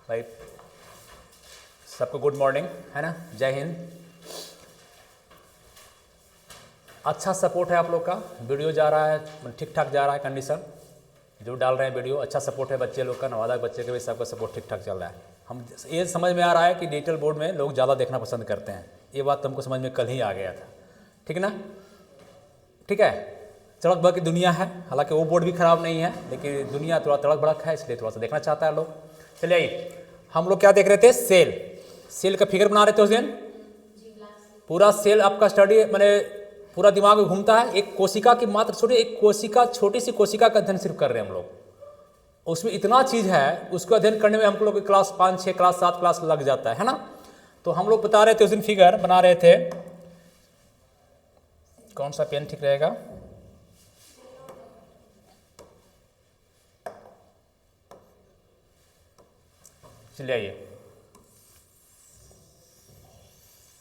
भाई सबको good morning, है ना। जय हिंद। अच्छा सपोर्ट है आप लोग का, वीडियो जा रहा है ठीक ठाक जा रहा है, कंडीशन जो डाल रहे हैं वीडियो अच्छा सपोर्ट है। बच्चे लोग का, नवादा के बच्चे के भी सबका सपोर्ट ठीक ठाक चल रहा है। हम ये समझ में आ रहा है कि डिजिटल बोर्ड में लोग ज़्यादा देखना पसंद करते हैं। ये बात तो हमको समझ में कल ही आ गया था, ठीक ना। ठीक है, तड़क भड़क की दुनिया है, हालांकि वो बोर्ड भी ख़राब नहीं है, लेकिन दुनिया थोड़ा तड़क भड़क है, इसलिए थोड़ा सा देखना चाहता है लोग। चलिए आइए, हम लोग क्या देख रहे थे, सेल का फिगर बना रहे थे उस दिन। पूरा सेल आपका स्टडी मैंने पूरा दिमाग में घूमता है। एक कोशिका की मात्र छोटी सी कोशिका का अध्ययन सिर्फ कर रहे हैं हम लोग। उसमें इतना चीज़ है, उसको अध्ययन करने में हम लोग क्लास 5, 6 क्लास 7 क्लास लग जाता है ना। तो हम लोग बता रहे थे उस दिन, फिगर बना रहे थे। कौन सा पेन ठीक रहेगा? चलिए आइए,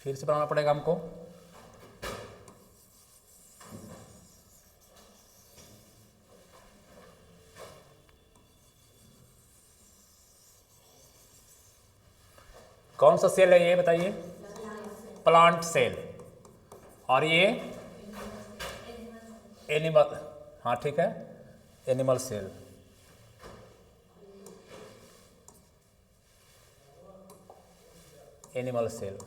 फिर से बनाना पड़ेगा हमको। कौन सा सेल है ये बताइए? Plant cell. और ये एनिमल, हाँ ठीक है, एनिमल सेल। एनिमल सेल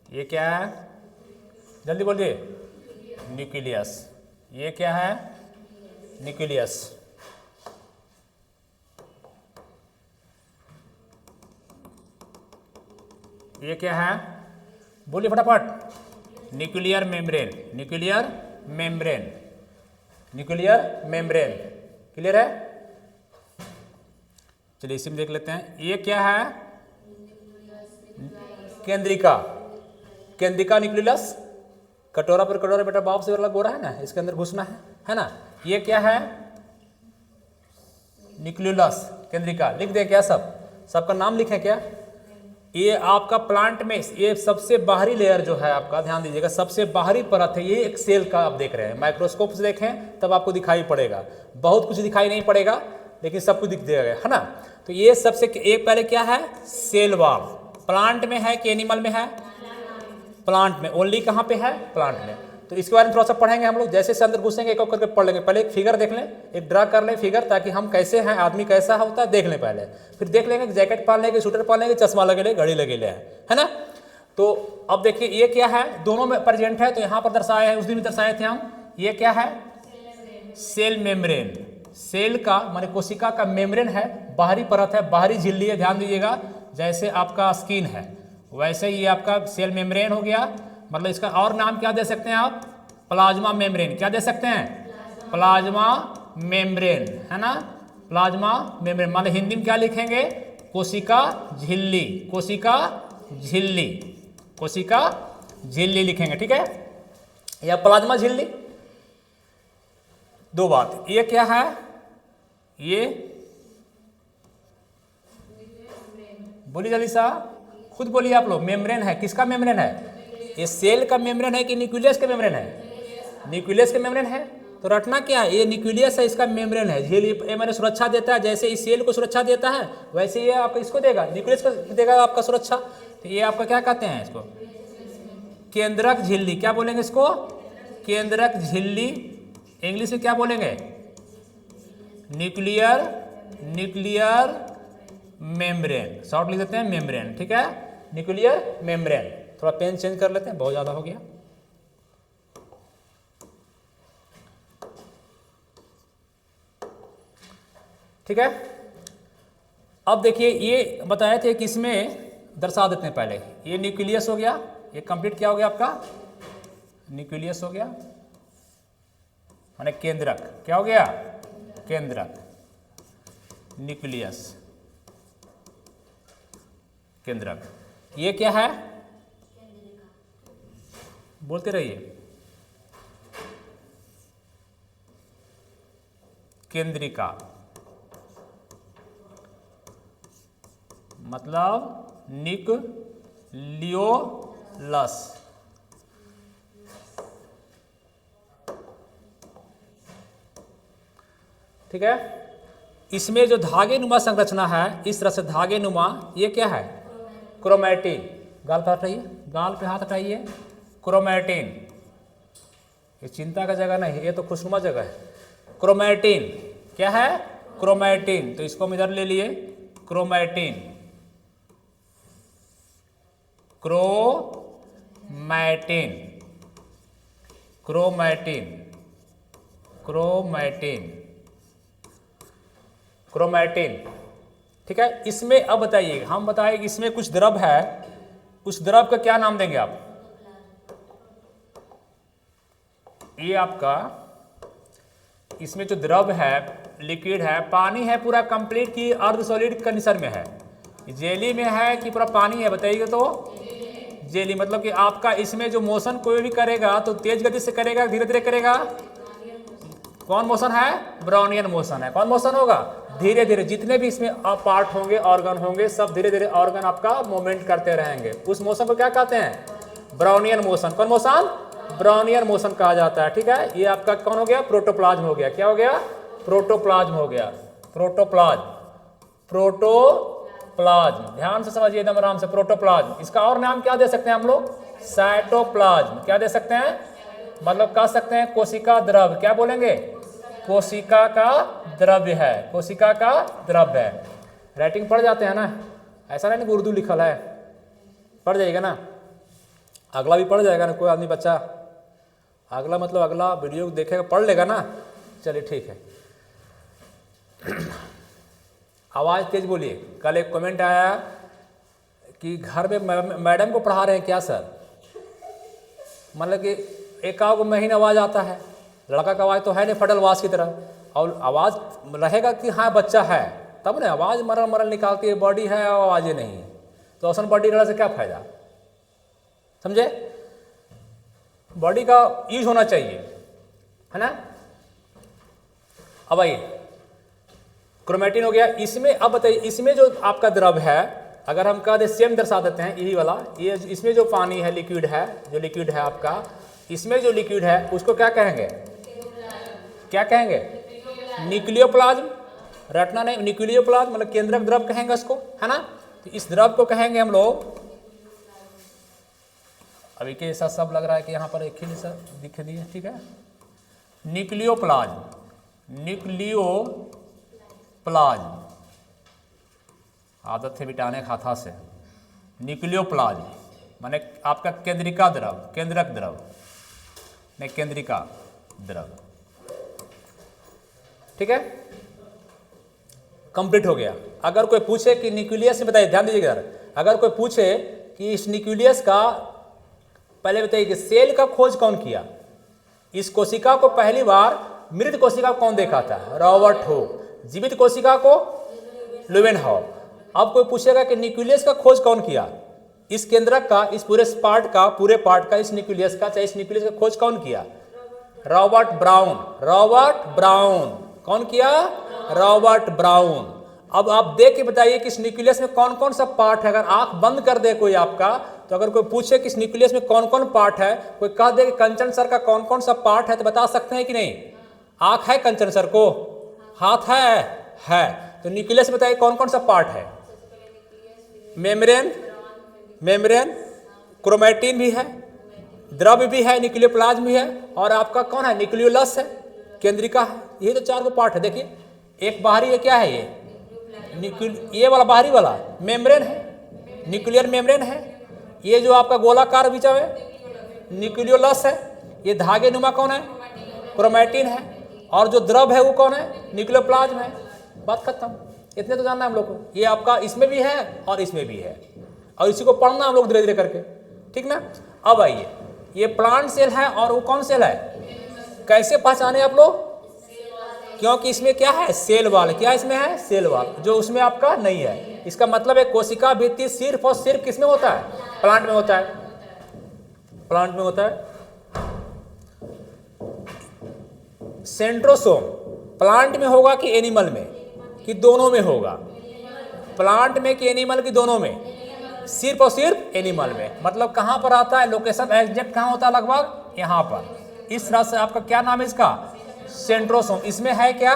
ये क्या है? जल्दी बोलिए। न्यूक्लियस। ये क्या है? न्यूक्लियस। ये क्या है? बोलिए फटाफट। Nuclear membrane. Nuclear membrane. Nuclear membrane. Clear है? चलिए इसी में देख लेते हैं। ये क्या है? केंद्रिका। केंद्रिका न्यूक्लियस। कटोरा पर कटोरा बेटा बाप से वाला गोरा है ना, इसके अंदर घुसना है ना। ये क्या है? न्यूक्लियस केंद्रिका। लिख दें क्या? सबका नाम लिखें क्या? ये आपका प्लांट में ये सबसे बाहरी लेयर जो है आपका, ध्यान दीजिएगा, सबसे बाहरी परत है। ये एक सेल का आप देख रहे हैं, माइक्रोस्कोप से देखें तब आपको दिखाई पड़ेगा। बहुत कुछ दिखाई नहीं पड़ेगा, लेकिन सब कुछ दिख देगा, है ना। तो ये सबसे एक पहले क्या है? Cell wall. प्लांट में है कि एनिमल में है? प्लांट में। ओनली कहाँ पे है? प्लांट में। तो इसके बारे में थोड़ा सा पढ़ेंगे हम लोग। जैसे से अंदर घुसेंगे एक करके पढ़ लेंगे। पहले एक फिगर देख लें, एक ड्रा कर लें फिगर, ताकि हम कैसे हैं, आदमी कैसा होता है देख लें पहले। फिर देख लेंगे कि जैकेट पहन लेंगे, स्वेटर पहन लेंगे, चश्मा लगे ले, घड़ी लगे ले, है ना। तो अब देखिए ये क्या है, दोनों में प्रेजेंट है, तो यहाँ पर दर्शाया है, उस दिन भी दर्शाए थे हम। ये क्या है? Cell membrane. सेल का माने कोशिका का मेम्ब्रेन है, बाहरी परत है, बाहरी झिल्ली है। ध्यान दीजिएगा, जैसे आपका स्किन है वैसे ये आपका सेल मेम्ब्रेन हो गया। मतलब इसका और नाम क्या दे सकते हैं आप? Plasma membrane. क्या दे सकते हैं? प्लाज्मा मेम्ब्रेन, है ना। प्लाज्मा मेम्ब्रेन माने हिंदी में क्या लिखेंगे? कोशिका झिल्ली। कोशिका झिल्ली। कोशिका झिल्ली लिखेंगे, ठीक है, या प्लाज्मा झिल्ली, दो बात। ये क्या है? ये बोलिए जल्दी सा, खुद बोलिए आप लोग। मेम्ब्रेन है, किसका मेम्ब्रेन है? ये सेल का मेम्ब्रेन है कि न्यूक्लियस का मेम्ब्रेन है? न्यूक्लियस का मेम्ब्रेन है। तो रटना क्या है, ये न्यूक्लियस है, इसका मेम्ब्रेन है। ये मैंने सुरक्षा देता है, जैसे इस सेल को सुरक्षा देता है वैसे ये आपको इसको देगा, न्यूक्लियस को देगा आपका सुरक्षा। तो ये आपका क्या कहते हैं इसको? केंद्रक झिल्ली। क्या बोलेंगे इसको? केंद्रक झिल्ली। इंग्लिश में क्या बोलेंगे? Nuclear membrane. शॉर्ट लिख देते हैं मेम्ब्रेन, ठीक है, न्यूक्लियर मेम्ब्रेन। थोड़ा पेन चेंज कर लेते हैं, बहुत ज़्यादा हो गया। ठीक है, अब देखिए ये बताए थे कि इसमें दर्शा देते हैं पहले। ये न्यूक्लियस हो गया, ये कंप्लीट क्या हो गया आपका? न्यूक्लियस हो गया, माने केंद्रक। क्या हो गया? केंद्रक। न्यूक्लियस केंद्रक। ये क्या है? बोलते रहिए। केंद्रिका मतलब न्यूक्लियोलस। ठीक है। इसमें जो धागे नुमा संरचना है, इस तरह से धागे नुमा, ये क्या है? क्रोमैटिन। गाल पे हाथ हटाइए, गाल पे हाथ हटाइए। क्रोमैटिन, ये चिंता का जगह नहीं, ये तो खुशनुमा जगह है। क्रोमैटिन क्या है? क्रोमैटिन। तो इसको हम इधर ले लिए, chromatin, chromatin, chromatin, chromatin, chromatin. ठीक है। इसमें अब बताइए, हम बताएं इसमें कुछ द्रव है, उस द्रव का क्या नाम देंगे आप? ये आपका इसमें जो द्रव है, लिक्विड है, पानी है पूरा कंप्लीट की अर्ध सॉलिड कंडीशन में है, जेली में है कि पूरा पानी है? बताइएगा तो। जेली मतलब कि आपका इसमें जो मोशन कोई भी करेगा तो तेज गति से करेगा, धीरे धीरे करेगा? कौन मोशन है? ब्राउनियन मोशन है। कौन मोशन होगा? धीरे धीरे। जितने भी इसमें पार्ट होंगे, ऑर्गन होंगे, सब धीरे धीरे ऑर्गन आपका मूवमेंट करते रहेंगे। उस मोशन को क्या कहते हैं? Brownian motion. कौन मोशन? ब्राउनियन मोशन कहा जाता है। ठीक है। ये आपका कौन हो गया? प्रोटोप्लाज्म हो गया। क्या हो गया? प्रोटोप्लाज्म हो गया। प्रोटोप्लाज्म, प्रोटोप्लाज्म, ध्यान से समझिए एकदम आराम से। प्रोटोप्लाज्म, इसका और नाम क्या दे सकते हैं हम लोग? साइटोप्लाज्म। क्या दे सकते हैं? मतलब कह सकते हैं कोशिका द्रव। क्या बोलेंगे? कोशिका का द्रव्य है, कोशिका का द्रव्य है। राइटिंग पढ़ जाते हैं ना, ऐसा नहीं कि उर्दू लिखल है, पढ़ जाइएगा ना, अगला भी पढ़ जाएगा ना। कोई आदमी बच्चा अगला मतलब अगला वीडियो देखेगा, पढ़ लेगा ना। चलिए ठीक है। आवाज़ तेज बोलिए। कल एक कमेंट आया कि घर में मैडम को पढ़ा रहे हैं क्या सर? मतलब कि एक आध महीने आवाज़ आता है, लड़का का आवाज़ तो है नहीं फटल आवाज़ की तरह, और आवाज़ रहेगा कि हाँ बच्चा है, तब ना आवाज़ मरल मरल निकालती है, बॉडी है और आवाज़ें नहीं। तो औसन बॉडी रहने से क्या फ़ायदा? समझे? बॉडी का यूज होना चाहिए, है ना। अब आइए, क्रोमैटिन हो गया। इसमें अब बताइए, इसमें जो आपका द्रव है, अगर हम कह दे सेम दर्शा देते हैं, यही वाला, ये इसमें जो पानी है, लिक्विड है, जो लिक्विड है आपका, इसमें जो लिक्विड है उसको क्या कहेंगे? क्या कहेंगे? न्यूक्लियोप्लाज्म। रटना नहीं, न्यूक्लियोप्लाज्म मतलब केंद्रक द्रव कहेंगे इसको, है ना। तो इस द्रव को कहेंगे हम लोग, अभी के ऐसा सब लग रहा है कि यहाँ पर एक ही जैसा दिख दिए, ठीक है। न्यूक्लियोप्लाज्म, न्यूक्लियोप्लाज्म, आदत है बिटाने खाता से। न्यूक्लियोप्लाज्म माने आपका केंद्रिका द्रव, केंद्रक द्रव नहीं, केंद्रिका द्रव। ठीक है, कंप्लीट हो गया। अगर कोई पूछे कि न्यूक्लियस में, बताइए ध्यान दीजिएगा, अगर कोई पूछे कि इस न्यूक्लियस का, पहले बताइए कि सेल का खोज कौन किया? इस कोशिका को पहली बार मृत कोशिका को कौन देखा था? Robert Hooke. जीवित कोशिका को लुवेनहॉफ। अब कोई पूछेगा कि न्यूक्लियस का खोज कौन किया? इस केंद्रक का, इस पूरे पार्ट का, पूरे पार्ट का, इस न्यूक्लियस का, चाहे इस न्यूक्लियस का खोज कौन किया? Robert brown. Robert brown. कौन किया? Robert brown. अब आप देख के बताइए कि इस न्यूक्लियस में कौन कौन सा पार्ट है। अगर आंख बंद कर दे कोई आपका, तो अगर कोई पूछे कि इस न्यूक्लियस में कौन कौन पार्ट है, कोई कह दे कि कंचन सर का कौन कौन सा पार्ट है, तो बता सकते हैं कि नहीं? आंख है कंचन सर को? हाथ है। तो न्यूक्लियस बताइए कौन कौन सा पार्ट है? मेम्ब्रेन, मेम्ब्रेन, क्रोमैटिन भी है, द्रव्य भी है, न्यूक्लियोप्लाज्म भी है, और आपका कौन है? न्यूक्लियोलस है, केंद्रिका है। ये तो चार को पार्ट है। देखिए, एक बाहरी है, क्या है ये? ये वाला बाहरी वाला मेम्ब्रेन है, न्यूक्लियर मेम्ब्रेन है। ये जो आपका गोलाकार बीचा है न्यूक्लियोलस है। ये धागे नुमा कौन है? क्रोमैटिन है। और जो द्रव है वो कौन है? न्यूक्लियोप्लाज्म है। बात खत्म। इतने तो जानना है हम लोग को। ये आपका इसमें भी है और इसमें भी है, और इसी को पढ़ना हम लोग धीरे धीरे करके, ठीक ना। अब आइए, ये प्लांट सेल है और वो कौन सेल है? कैसे पहचाने आप लोग? क्योंकि इसमें क्या है? Cell wall. क्या इसमें है? सेल वाल, जो उसमें आपका नहीं है। इसका मतलब है कोशिका भित्ति सिर्फ और सिर्फ किसमें होता है? प्लांट में होता है। प्लांट में होता है। सेंट्रोसोम प्लांट में होगा कि एनिमल में, कि दोनों में होगा? प्लांट में कि एनिमल की? दोनों में। सिर्फ और सिर्फ एनिमल में। मतलब कहाँ पर आता है? लोकेशन एग्जैक्ट कहाँ होता है? लगभग यहाँ पर। इस तरह से आपका क्या नाम है इसका? सेंट्रोसोम। इसमें है क्या?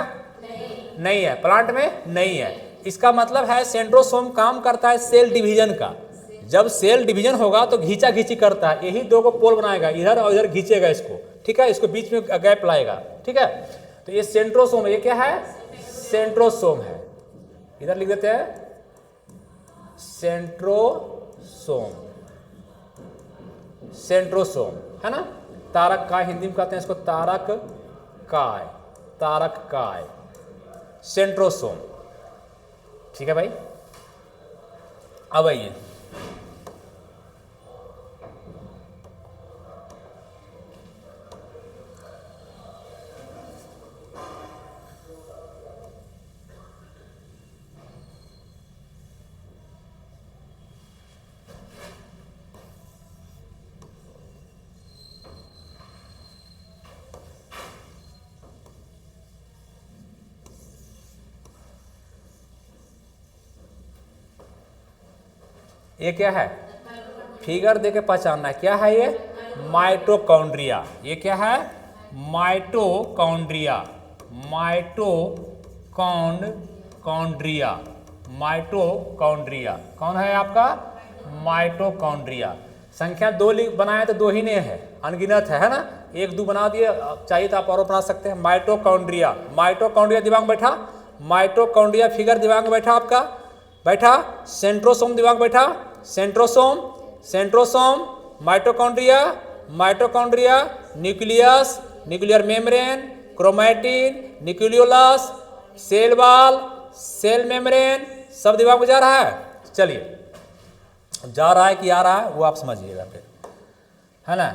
नहीं है, प्लांट में नहीं है। इसका मतलब है सेंट्रोसोम काम करता है सेल डिवीजन का। जब सेल डिवीजन होगा तो घींचा घींची करता है, यही दो को पोल बनाएगा, इधर और इधर घींचेगा इसको, ठीक है, इसको बीच में गैप लाएगा, ठीक है। तो ये सेंट्रोसोम, ये क्या है, सेंट्रोसोम है। इधर लिख देते हैं सेंट्रोसोम, सेंट्रोसोम है ना। तारक काय हिंदी में कहते हैं इसको, तारक काय, तारक काय, सेंट्रोसोम, ठीक है भाई। अब आइए ये क्या है, फिगर देके पहचानना है, क्या है ये, माइटोकॉन्ड्रिया। ये क्या है, माइटोकॉन्ड्रिया, माइटोकॉन्ड्रिया, माइटोकॉन्ड्रिया। कौन है आपका, माइटोकॉन्ड्रिया। संख्या दो बनाए तो दो ही नहीं है, अनगिनत है ना, एक दो बना दिए, चाहिए तो आप और बना सकते हैं। माइटोकॉन्ड्रिया, माइटोकॉन्ड्रिया दिमाग में बैठा, माइटोकॉन्ड्रिया फिगर दिमाग में बैठा आपका, बैठा। सेंट्रोसोम दिमाग बैठा, centrosome, centrosome, mitochondria, mitochondria, nucleus, nuclear membrane, chromatin, nucleolus, cell wall, cell membrane, सब दिमाग में जा रहा है। चलिए, जा रहा है कि आ रहा है वो आप समझिएगा फिर, है ना।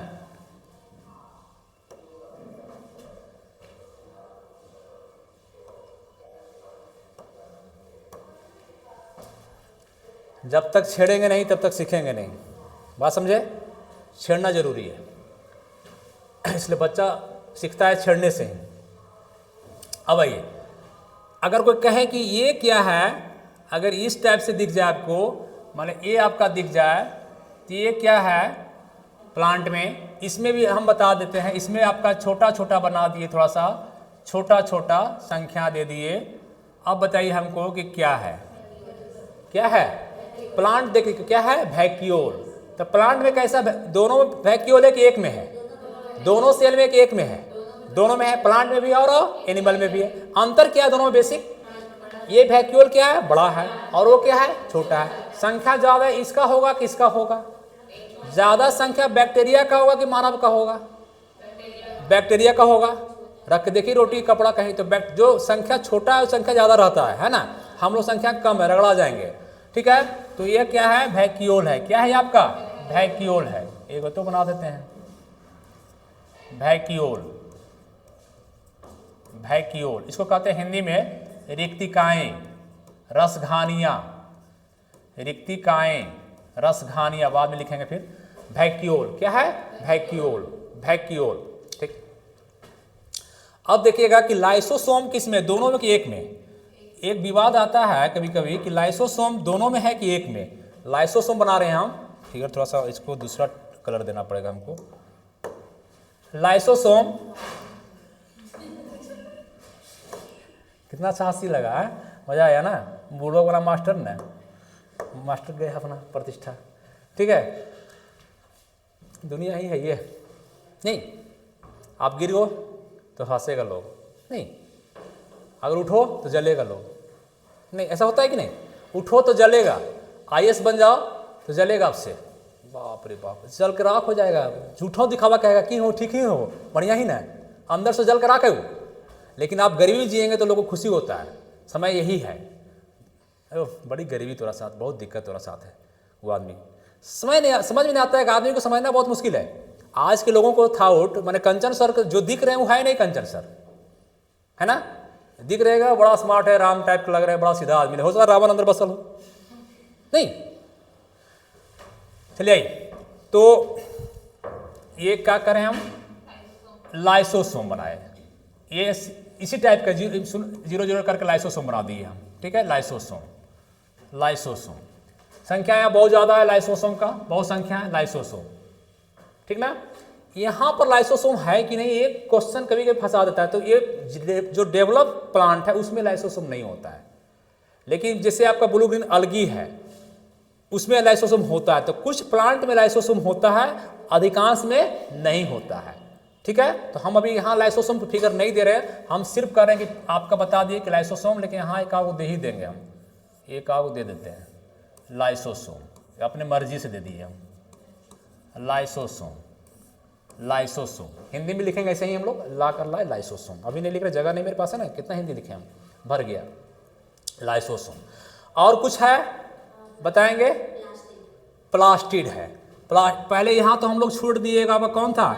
जब तक छेड़ेंगे नहीं तब तक सीखेंगे नहीं, बात समझे, छेड़ना जरूरी है, इसलिए बच्चा सीखता है छेड़ने से ही। अब आइए, अगर कोई कहे कि ये क्या है, अगर इस टाइप से दिख जाए आपको, माने ये आपका दिख जाए तो ये क्या है प्लांट में, इसमें भी हम बता देते हैं। इसमें आपका छोटा छोटा बना दिए, थोड़ा सा छोटा छोटा संख्या दे दिए। अब बताइए हमको कि क्या है, क्या है प्लांट, देखिए क्या है, वैक्यूल। तो प्लांट में कैसा, दोनों में वैक्यूल है कि एक में है, दोनों सेल में एक में है, दोनों में है, प्लांट में भी और एनिमल में भी है। अंतर क्या है दोनों में बेसिक, ये वैक्यूल क्या है, बड़ा है, और वो क्या है, छोटा है। संख्या ज्यादा इसका होगा किसका होगा, ज्यादा संख्या बैक्टीरिया का होगा कि मानव का होगा, बैक्टीरिया का होगा। रख के देखिए रोटी कपड़ा कहीं तो जो संख्या छोटा है संख्या ज्यादा रहता है ना, हम लोग संख्या कम है, रगड़ा जाएंगे, ठीक है। तो ये क्या है, वैक्यूल है, क्या है आपका, वैक्यूल है। एक तो बना देते हैं वैक्यूल, वैक्यूल, इसको कहते हैं हिंदी में रिक्तिकाएं, रसघानियां, रिक्तिकाएं, रसघानियां, बाद में लिखेंगे फिर। वैक्यूल क्या है, वैक्यूल, वैक्यूल, ठीक। अब देखिएगा कि लाइसोसोम किसमें, दोनों में कि एक में। एक विवाद आता है कभी कभी कि लाइसोसोम दोनों में है कि एक में। लाइसोसोम बना रहे हैं हम, फिगर थोड़ा सा इसको दूसरा कलर देना पड़ेगा हमको। लाइसोसोम, कितना अच्छा हंसी लगा है, मजा आया ना, बूढ़ो वाला मास्टर ने, मास्टर गए अपना प्रतिष्ठा, ठीक है। दुनिया ही है ये, नहीं आप गिरो तो हंसेगा लोग, नहीं अगर उठो तो जलेगा लोग, नहीं ऐसा होता है कि नहीं, उठो तो जलेगा, IAS बन जाओ तो जलेगा आपसे, बाप रे बाप, जल के राख हो जाएगा। झूठों दिखावा कहेगा कि हो ठीक ही हो, बढ़िया ही ना, अंदर से जल के राख है वो। लेकिन आप गरीबी जिएंगे तो लोगों को खुशी होता है, समय यही है। बड़ी गरीबी तुम्हारा साथ, बहुत दिक्कत तुम्हारा साथ है, वो आदमी समझ में नहीं आता है कि आदमी को समझना बहुत मुश्किल है। आज के लोगों को थाउट माने कंचन सर जो दिख रहे हैं वो है नहीं कंचन सर, है ना, दिख रहेगा बड़ा स्मार्ट है, राम टाइप का लग रहा है, बड़ा सीधा आदमी, हो सकता है रावण अंदर बसल हो, नहीं। चलिए आइए, तो ये क्या करें हम, लाइसोसोम बनाए, ये इसी टाइप का 0 करके लाइसोसोम बना दिए हम, ठीक है। लाइसोसोम, लाइसोसोम संख्या यहाँ बहुत ज़्यादा है, लाइसोसोम का बहुत संख्या है, लाइसोसोम, ठीक ना। यहाँ पर लाइसोसोम है कि नहीं, ये क्वेश्चन कभी कभी फंसा देता है। तो ये जो डेवलप प्लांट है उसमें लाइसोसोम नहीं होता है, लेकिन जैसे आपका ब्लू ग्रीन अलगी है उसमें लाइसोसोम होता है। तो कुछ प्लांट में लाइसोसोम होता है, अधिकांश में नहीं होता है। ठीक है, तो हम अभी यहाँ लाइसोसोम पर फिगर नहीं दे रहे हैं, हम सिर्फ कर रहे हैं कि आपका बता दिए कि लाइसोसोम, लेकिन यहाँ एक आग दे ही देंगे हम, एक आग दे देते हैं लाइसोसोम, अपने मर्जी से दे दिए हम लाइसोसोम। लाइसोसोम हिंदी में लिखेंगे ऐसे ही हम लोग, ला कर लाए लाइसोसोम। अभी नहीं लिख रहे, जगह नहीं मेरे पास है ना, कितना हिंदी लिखे हम, भर गया लाइसोसोम। और कुछ है बताएंगे? प्लास्टिड है। पहले यहाँ तो हम लोग छोड़ दिएगा, अब कौन था?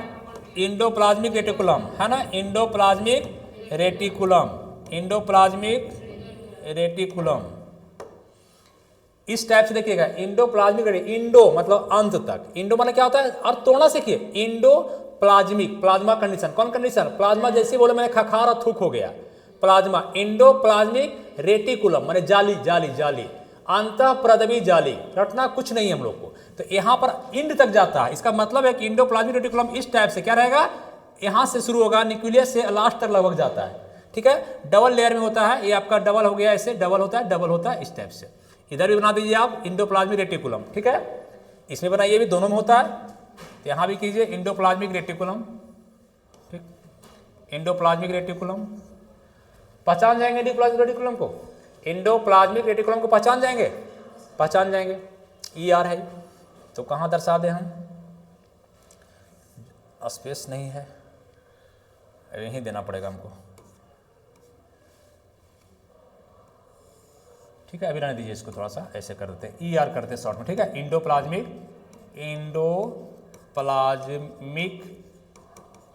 इंडोप्लाज्मिक रेटिकुलम, है ना, इंडोप्लाज्मिक रेटिकुलम, इंडोप्लाज्मिक रेटिकुलम। इस टाइप से देखिएगा, इंडोप्लाज्मिक, इंडो मतलब अंत तक, इंडो मतलब क्या होता है, और तोड़ना सीखिए। इंडोप्लाज्मिक, प्लाज्मा कंडीशन, कौन कंडीशन? प्लाज्मा, जैसे बोले मैंने खखार और थूक हो गया, प्लाज्मा। इंडोप्लाज्मिक रेटिकुलम माने जाली, जाली, जाली, अंतःप्रदवी जाली, रटना कुछ नहीं हम लोग को। तो यहाँ पर इंड तक जाता है, इसका मतलब है कि इंडोप्लाज्मिक रेटिकुलम इस टाइप से क्या रहेगा, यहाँ से शुरू होगा, न्यूक्लियस से लास्ट तक लगभग जाता है। ठीक है, डबल लेयर में होता है, ये आपका डबल हो गया, ऐसे डबल होता है, डबल होता है इस टाइप से। इधर भी बना दीजिए आप इंडोप्लाज्मिक रेटिकुलम। ठीक है, इसमें बनाइए भी, दोनों में होता है, तो यहाँ भी कीजिए इंडोप्लाज्मिक रेटिकुलम। ठीक, इंडोप्लाज्मिक रेटिकुलम पहचान जाएंगे, इंडोप्लाज्मिक रेटिकुलम को, इंडोप्लाज्मिक रेटिकुलम को पहचान जाएंगे, पहचान जाएंगे। ER है तो कहाँ दर्शा दें हम, स्पेस नहीं है, यहीं देना पड़ेगा हमको। ठीक है, अभी रहने दीजिए इसको, थोड़ा सा ऐसे कर देते हैं, ER करते हैं शॉर्ट में। ठीक है, इंडोप्लाज्मिक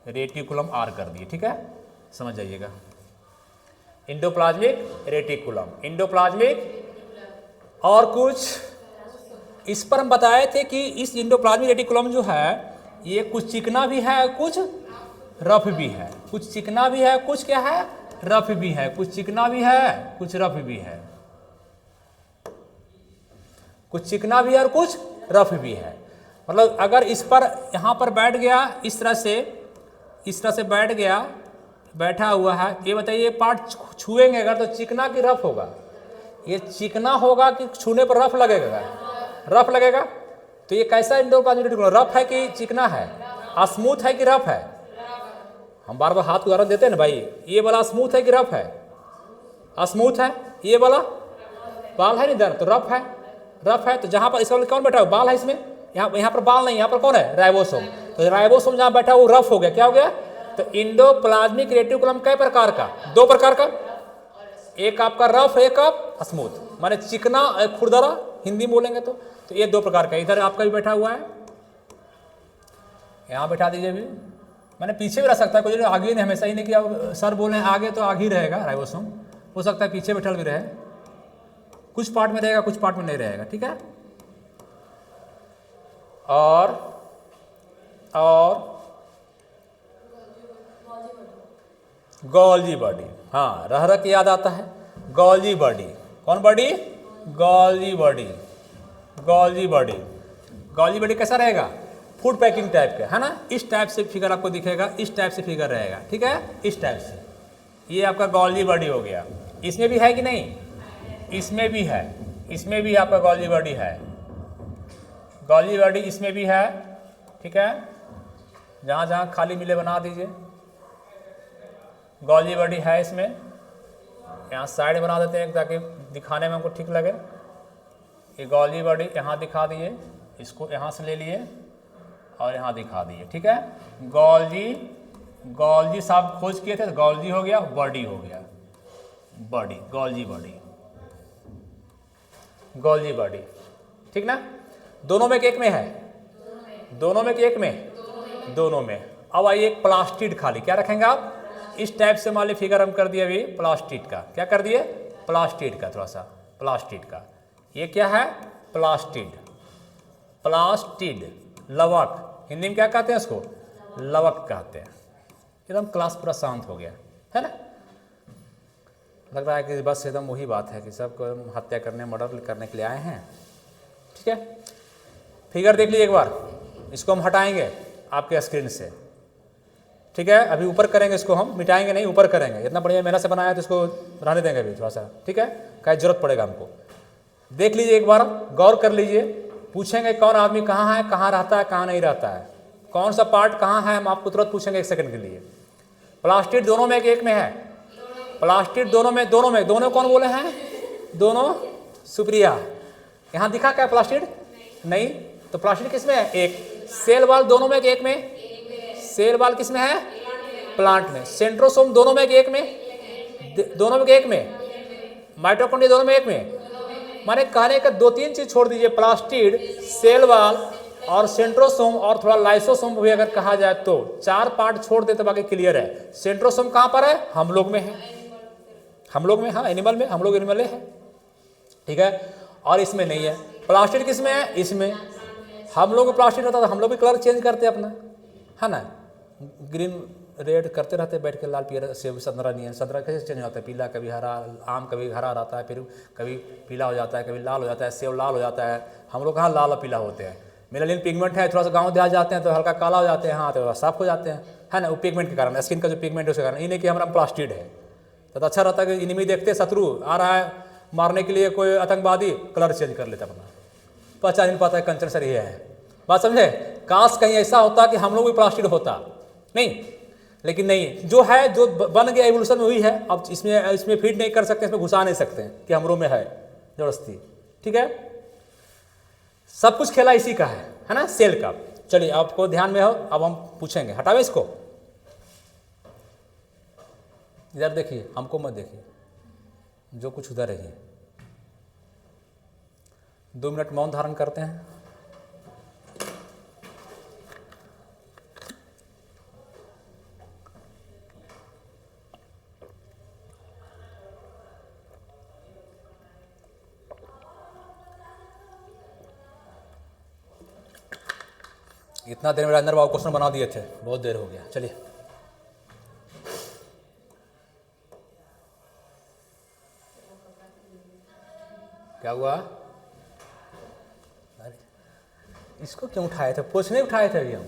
रेटिकुलम R कर दिए। ठीक है, समझ जाइएगा, इंडोप्लाज्मिक रेटिकुलम, इंडोप्लाज्मिक। और कुछ इस पर हम बताए थे कि इस इंडोप्लाज्मिक रेटिकुलम जो है ये कुछ चिकना भी है, कुछ रफ भी है, कुछ चिकना भी है, कुछ क्या है, रफ भी है, कुछ चिकना भी है, कुछ रफ भी है, कुछ चिकना भी है और कुछ रफ भी है। मतलब अगर इस पर यहाँ पर बैठ गया, इस तरह से बैठ गया, बैठा हुआ है, ये बताइए ये पार्ट छुएंगे अगर तो चिकना की रफ होगा, ये चिकना होगा कि छूने पर रफ लगेगा, रफ लगेगा। तो ये कैसा इंडोप्लाज्मिक रेटिकुलम, रफ है कि चिकना है, स्मूथ है कि रफ है? हम बार बार हाथ को उदाहरण देते हैं ना भाई, ये वाला स्मूथ है कि रफ है? स्मूथ है। ये वाला बाल है नहीं इधर, तो रफ है, रफ है। तो जहाँ पर इसका कौन बैठा है, बाल है इसमें, यहाँ पर बाल नहीं, यहाँ पर कौन है, राइबोसोम। तो राइबोसोम जहाँ बैठा वो रफ हो गया, क्या हो गया? तो इंडोप्लाज्मिक रेटिकुलम कई प्रकार का, दो प्रकार का, एक आपका रफ, एक आप स्मूथ, माने चिकना खुरदरा हिंदी में बोलेंगे तो ये दो प्रकार का। इधर आपका भी बैठा हुआ है, यहाँ बैठा दीजिए भी, मैंने पीछे भी रह सकता है, कोई आगे नहीं, हमेशा ही नहीं कि अब सर बोले आगे तो आगे ही रहेगा राइबोसोम, हो सकता है पीछे बैठल भी रहे, कुछ पार्ट में रहेगा, कुछ पार्ट में नहीं रहेगा। ठीक है, और गोल्जी बॉडी, हाँ रह रह के याद आता है, गोल्जी बॉडी, कौन body? Golgi body, Golgi body. Golgi body कैसा रहेगा? फूड पैकिंग टाइप का, है ना, इस टाइप से फिगर आपको दिखेगा, इस टाइप से फिगर रहेगा। ठीक है, इस टाइप से, ये आपका गोल्जी बॉडी हो गया। इसमें भी है कि नहीं? इसमें भी है, इसमें भी आपका गोल्जी बॉडी है, गोल्जी बॉडी इसमें भी है। ठीक है, जहाँ जहाँ खाली मिले बना दीजिए, गोल्जी बॉडी है इसमें। यहाँ साइड बना देते हैं ताकि दिखाने में हमको ठीक लगे। ये गोल्जी बॉडी यहाँ दिखा दिए, इसको यहाँ से ले लिए और यहाँ दिखा दिए। ठीक है, गोल्जी साहब खोज किए थे, तो गोल्जी हो गया, बॉडी हो गया, body, Golgi body, Golgi body. ठीक ना, दोनों में एक में है, दोनों में एक में, दोनों में। अब आइए एक प्लास्टिड खाली, क्या रखेंगे आप? इस टाइप से मान ली फिगर हम कर दिए अभी प्लास्टिड का, क्या कर दिए? प्लास्टिड का, थोड़ा सा प्लास्टिड का। ये क्या है? प्लास्टिड, प्लास्टिड, लवक, हिंदी में क्या कहते हैं इसको? लवक कहते हैं। एकदम क्लास पूरा शांत हो गया है ना, लग रहा है कि बस एकदम वही बात है कि सबको हत्या करने, मर्डर करने के लिए आए हैं। ठीक है, फिगर देख लीजिए एक बार, इसको हम हटाएंगे, आपके स्क्रीन से। ठीक है, अभी ऊपर करेंगे इसको, हम मिटाएंगे नहीं, ऊपर करेंगे। इतना बढ़िया मेहनत से बनाया तो इसको रहने देंगे अभी थोड़ा सा। ठीक है, क्या जरूरत पड़ेगा हमको। देख लीजिए एक बार, गौर कर लीजिए। पूछेंगे कौन आदमी कहाँ है, कहाँ रहता है, कहाँ नहीं रहता है, कौन सा पार्ट कहाँ है, हम आपको तुरंत पूछेंगे 1 सेकंड के लिए। प्लास्टिड दोनों में एक में है, प्लास्टिड दोनों में, दोनों कौन बोले हैं, दोनों। सुप्रिया, यहाँ दिखा क्या प्लास्टिड? नहीं, तो प्लास्टिड किस में है? एक। सेल वाल दोनों में एक में, सेल वाल किस में है? प्लांट में। सेंट्रोसोम दोनों में एक में, दोनों में एक में। माइटोकॉन्ड्रिया दोनों में एक में। माने कहने का 2-3 चीज छोड़ दीजिए, प्लास्टिड, सेल वाल और सेंट्रोसोम और थोड़ा लाइसोसोम भी अगर कहा जाए तो 4 पार्ट छोड़ दे तो बाकी क्लियर है। सेंट्रोसोम कहाँ पर है? हम लोग में है, हम लोग में, हाँ एनिमल में, हम लोग एनिमल है। ठीक है, और इसमें नहीं है। प्लास्टिड किस में है? इसमें। हम लोग प्लास्टिड रहता तो हम लोग भी कलर चेंज करते अपना, है ना, ग्रीन रेड करते रहते बैठ के, लाल पीला सेब संतरा नहीं है। संतरा कैसे चेंज होता है? पीला, कभी हरा, आम कभी हरा रहता है, फिर कभी पीला हो जाता है, कभी लाल हो जाता है, सेब लाल हो जाता है। हम लोग कहाँ लाल और पीला होते हैं, मेलानिन पिगमेंट है, थोड़ा सा गाँव देहात जाते हैं तो हल्का काला हो जाते हैं, हाँ तो साफ हो जाते हैं, है ना, वो पिगमेंट के कारण, स्किन का जो पिगमेंट है उसके कारण। इन्हें कि हमारा प्लास्टिड है तो अच्छा रहता है कि इनमी देखते शत्रु आ रहा है मारने के लिए, कोई आतंकवादी, कलर चेंज कर लेता अपना, पहचान नहीं पाता है कंचन सर ये है। बात समझे? काश कहीं ऐसा होता कि हम लोग भी प्लास्टिड होता, नहीं, लेकिन नहीं, जो है, जो बन गया एवोल्यूशन में हुई है, अब इसमें फिट नहीं कर सकते, इसमें घुसा नहीं सकते कि हमरों में है जबरदस्ती। ठीक है, सब कुछ खेला इसी का है ना, सेल का। चलिए आपको ध्यान में हो, अब हम पूछेंगे, हटावे इसको, इधर देखिए, हमको मत देखिए, जो कुछ उधर है। 2 मिनट मौन धारण करते हैं। इतना देर में राजेंद्र बाबू क्वेश्चन बना दिए थे, बहुत देर हो गया। चलिए क्या हुआ? अरे इसको क्यों उठाए थे? पूछने उठाए थे अभी हम,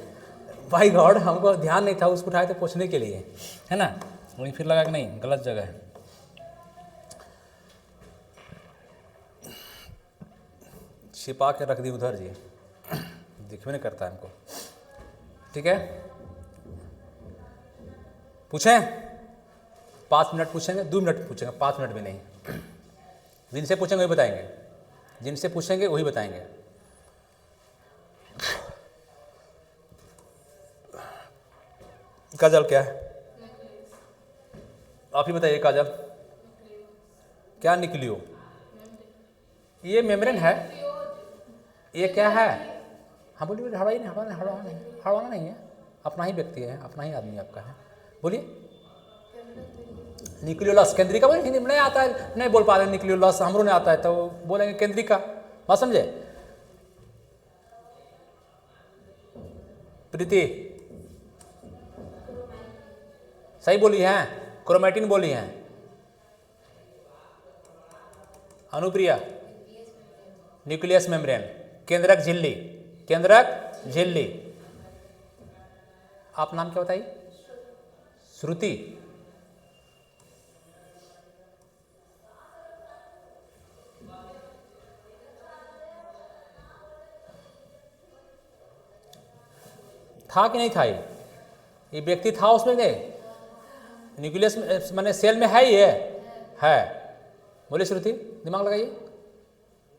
भाई गॉड, हमको ध्यान नहीं था, उसको उठाए थे पूछने के लिए, है ना। वहीं फिर लगा कि नहीं, गलत जगह है। छिपा के रख दी उधर जी, दिखने नहीं करता है हमको। ठीक है, पूछें? 5 मिनट पूछेंगे, 2 मिनट पूछेंगे, 5 मिनट भी नहीं। जिनसे पूछेंगे वही बताएंगे, जिनसे पूछेंगे वही बताएंगे। काजल क्या है? आप ही बताइए काजल, क्या निकलियो? ये मेम्ब्रेन है, ये क्या है? हाँ बोलिए, हड़वाई नहीं, हड़वाना नहीं है, अपना ही व्यक्ति है, अपना ही आदमी आपका है। बोलिए। न्यूक्लियोलस, केंद्रिका बोले, हिंदी में नहीं आता है, नहीं बोल पा रहे न्यूक्लियोलस, हमरो नहीं आता है तो बोलेंगे केंद्रिका। बात समझे? प्रीति सही बोली है, क्रोमेटिन बोली है। अनुप्रिया न्यूक्लियस मेम्ब्रेन, केंद्रक झिल्ली, केंद्रक झिल्ली। आप नाम क्या बताइए? श्रुति। था कि नहीं था? ये व्यक्ति था उसमें नहीं? न्यूक्लियस मैंने सेल में है, ये है। बोलिए श्रुति, दिमाग लगाइए।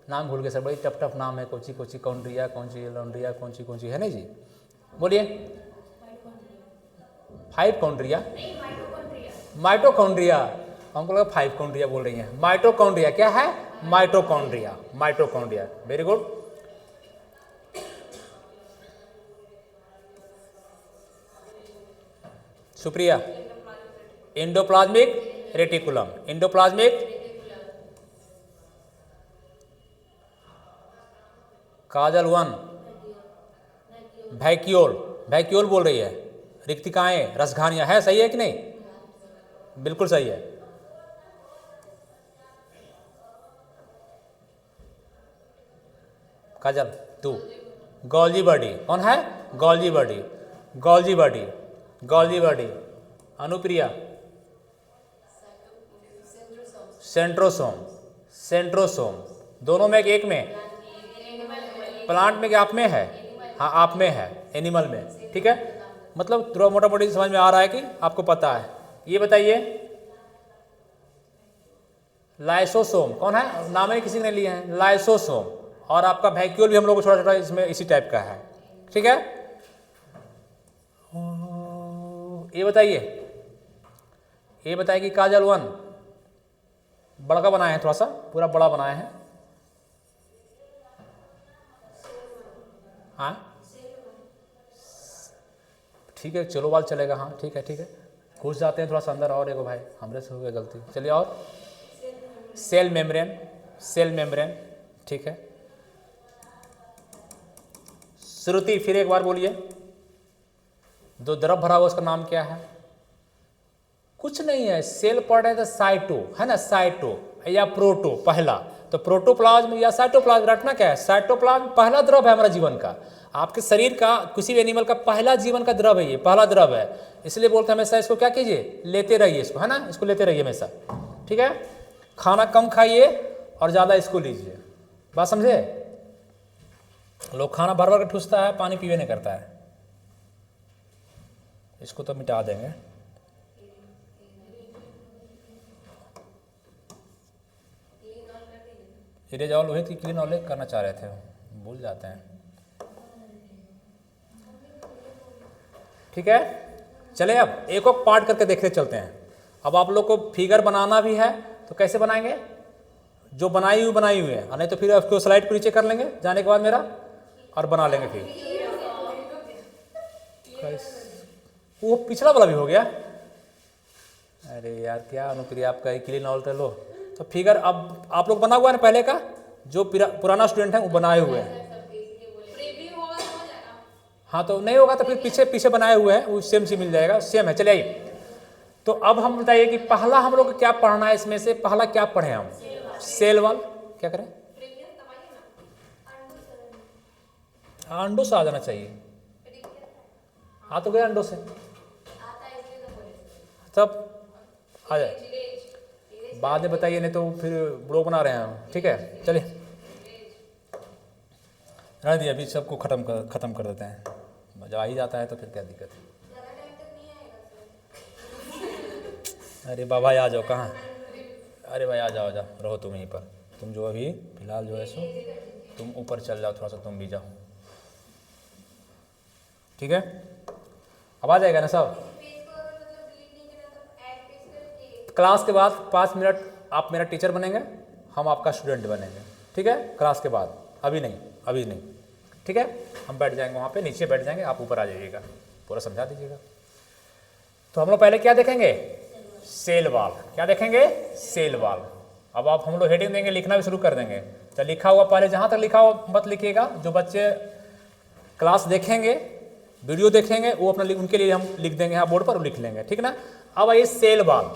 नाम भूल गए सर, बड़ी टफ टफ नाम है, कोची कोची कौंड्रिया, कौन सी लौंड्रिया, कौन सी है नहीं जी? बोलिए। 5 कौंड्रिया, माइटोकॉन्ड्रिया, हमको लगा 5 कौंड्रिया बोल रही हैं। माइटोकॉन्ड्रिया क्या है? Mitochondria, mitochondria, very good. Supriya endoplasmic reticulum, endoplasmic. Kajal 1 vacuole, vacuole बोल रही है। रिक्तिकाएं, रसघानियां, है सही है कि नहीं? बिल्कुल सही है। काजल 2 गॉल्जी बॉडी, कौन है? Golgi body. Golgi body, Golgi body. Anupriya, centrosome, centrosome. दोनों में एक में, प्लांट में क्या आप में है? हाँ आप में है, एनिमल में, ठीक है। मतलब थोड़ा मोटा मोटी समझ में आ रहा है कि आपको पता है। ये बताइए लाइसोसोम कौन है? नाम ही किसी ने लिया है, लाइसोसोम। और आपका वैक्यूल भी हम लोग को छोटा छोटा इसमें इसी टाइप का है, ठीक है। ये बताइए कि काजल 1 बड़ा का बनाए हैं, थोड़ा सा पूरा बड़ा बनाए हैं। हाँ ठीक है, चलो वाल चलेगा। हाँ ठीक है, ठीक है। घुस जाते हैं थोड़ा सा अंदर। और एगो भाई हमरे से हो गया गलती, चलिए। और सेल मेम्ब्रेन, सेल मेम्ब्रेन, ठीक है। श्रुति फिर एक बार बोलिए, जो द्रव भरा हुआ उसका नाम क्या है? कुछ नहीं है, सेल पढ़ रहे थे साइटो, है ना, साइटो या प्रोटो पहला। तो प्रोटोप्लाज्म या साइटोप्लाज्म रटना क्या है? साइटोप्लाज्म पहला द्रव है हमारा जीवन का, आपके शरीर का, किसी भी एनिमल का पहला जीवन का द्रव है, ये पहला द्रव है। इसलिए बोलते हैं हमेशा इसको क्या कीजिए, लेते रहिए इसको, है ना, इसको लेते रहिए हमेशा, ठीक है। खाना कम खाइए और ज़्यादा इसको लीजिए, बात समझे। लोग खाना भर भर के ठूसता है, पानी पीवे नहीं करता है। इसको तो मिटा देंगे। इरेज ऑल वही थी, क्लीन ऑल करना चाह रहे थे, भूल जाते हैं, ठीक है। चले अब एक और पार्ट करके देखते चलते हैं। अब आप लोग को फिगर बनाना भी है, तो कैसे बनाएंगे? जो बनाई हुई है, नहीं तो फिर उसको स्लाइड पर नीचे कर लेंगे जाने के बाद मेरा, और बना लेंगे फिर। वो पिछला वाला भी हो गया। अरे यार क्या अनुप्रिया, आपका क्लीन ऑल लो। तो फिगर अब आप लोग बना हुआ है ना पहले का, जो पुराना स्टूडेंट है वो बनाए हुए हैं। हाँ तो नहीं होगा तो फिर पीछे पीछे बनाए हुए हैं, वो सेम सी मिल जाएगा, सेम है। चलिए आइए, तो अब हम बताइए कि पहला हम लोग को क्या पढ़ना है इसमें से? पहला क्या पढ़े हम? Cell wall. क्या करें? अंडों से आ जाना चाहिए। आ तो गया अंडों से, तब आ जाए बाद में बताइए, नहीं तो फिर ब्लॉग बना रहे हैं हम, ठीक है। चलिए रहने दिए, अभी सबको ख़त्म कर देते हैं। मजा आ ही जाता है तो फिर क्या दिक्कत है। अरे बाबा आ जाओ, कहाँ? अरे भाई आ जाओ, रहो तुम यहीं पर। तुम जो अभी फिलहाल जो है सो तुम ऊपर चल जाओ, थोड़ा सा तुम भी जाओ, ठीक है। अब आ जाएगा ना सब? क्लास के बाद 5 मिनट आप मेरा टीचर बनेंगे, हम आपका स्टूडेंट बनेंगे, ठीक है। क्लास के बाद, अभी नहीं, ठीक है। हम बैठ जाएंगे वहाँ पे, नीचे बैठ जाएंगे, आप ऊपर आ जाइएगा, पूरा समझा दीजिएगा। तो हम लोग पहले क्या देखेंगे? Cell wall. क्या देखेंगे? Cell wall. अब आप हम लोग हेडिंग देंगे, लिखना भी शुरू कर देंगे। तो लिखा हुआ पहले जहाँ तक लिखा हुआ मत लिखिएगा, जो बच्चे क्लास देखेंगे, वीडियो देखेंगे, वो अपना उनके लिए हम लिख देंगे यहाँ बोर्ड पर, वो लिख लेंगे, ठीक ना। अब आइए सेल वॉल।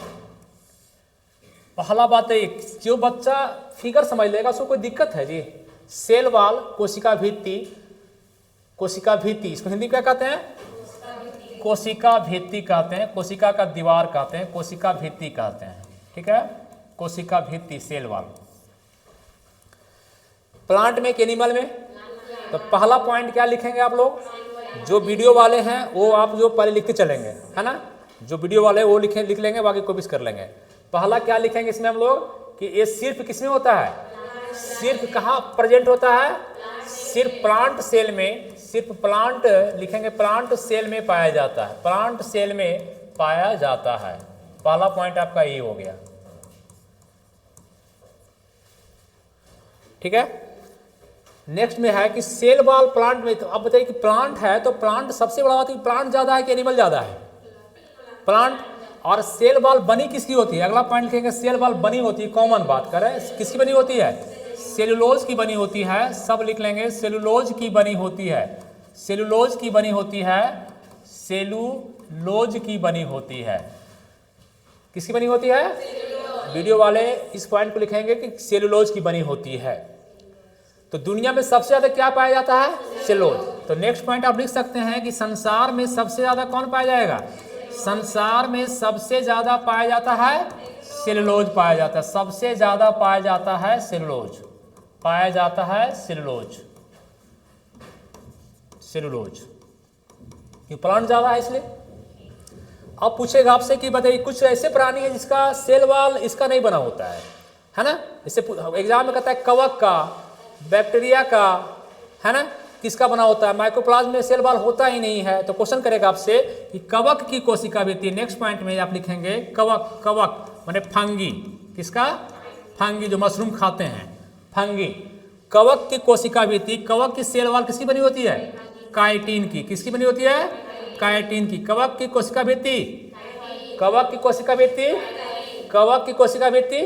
पहला बात है, जो बच्चा फिगर समझ लेगा उसको कोई दिक्कत है जी? सेल वॉल कोशिका भित्ति, कोशिका भित्ति, इसको हिंदी क्या कहते हैं? कोशिका भित्ति कहते हैं, कोशिका का दीवार कहते हैं, कोशिका भित्ति कहते हैं, ठीक है। कोशिका भित्ति, सेल वॉल। प्लांट में, एनिमल में, तो पहला पॉइंट क्या लिखेंगे आप लोग? जो वीडियो वाले हैं वो आप जो पहले लिखते चलेंगे, है ना। जो वीडियो वाले वो लिख लेंगे, बाकी कॉपी कर लेंगे। पहला क्या लिखेंगे इसमें हम लोग कि ये सिर्फ किसमें होता है? सिर्फ कहाँ प्रेजेंट होता है? सिर्फ प्लांट सेल में, सिर्फ प्लांट लिखेंगे, प्लांट सेल में पाया जाता है, प्लांट सेल में पाया जाता है। पहला पॉइंट आपका ये हो गया, ठीक है। नेक्स्ट में है कि सेल वॉल प्लांट में। तो अब बताइए कि प्लांट है तो प्लांट सबसे बड़ा बात है, प्लांट ज्यादा है कि एनिमल ज्यादा है? प्लांट। और सेल वॉल बनी किसकी होती है? अगला पॉइंट लिखेंगे, सेल वॉल बनी होती है, कॉमन बात करें, किसकी बनी होती है? सेलुलोज की बनी होती है, सब लिख लेंगे, सेलुलोज की बनी होती है, सेलुलोज की बनी होती है, सेलुलोज की बनी होती है। किसकी बनी होती है? वीडियो वाले इस पॉइंट को लिखेंगे कि सेलुलोज की बनी होती है। तो दुनिया में सबसे ज्यादा क्या पाया जाता है? सेलुलोज। तो नेक्स्ट पॉइंट आप लिख सकते हैं कि संसार में सबसे ज्यादा कौन पाया जाएगा? संसार में सबसे ज्यादा पाया जाता है सेलुलोज पाया जाता है, सबसे ज्यादा पाया जाता है सेलुलोज, पाया जाता है सेलुलोज, सेलुलोज क्यों? प्लांट ज्यादा है इसलिए। अब पूछेगा आपसे कि बताइए कुछ ऐसे प्राणी है जिसका सेल वाल इसका नहीं बना होता है ना? इससे एग्जाम में कहता है कवक का, बैक्टीरिया का, है ना, किसका बना होता है? माइकोप्लाज्म में सेल वाल होता ही नहीं है। तो क्वेश्चन करेगा आपसे कि कवक की कोशिका भित्ति, नेक्स्ट पॉइंट में आप लिखेंगे कवक, कवक माने फंगी, किसका? फंगी, जो मशरूम खाते हैं, फंगी। कवक की कोशिका भित्ति, कवक की सेल वाल किसकी बनी होती है? काइटिन की। किसकी बनी होती है? काइटिन की। कवक की कोशिका भित्ति, कवक की कोशिका भित्ति, कवक की कोशिका भित्ति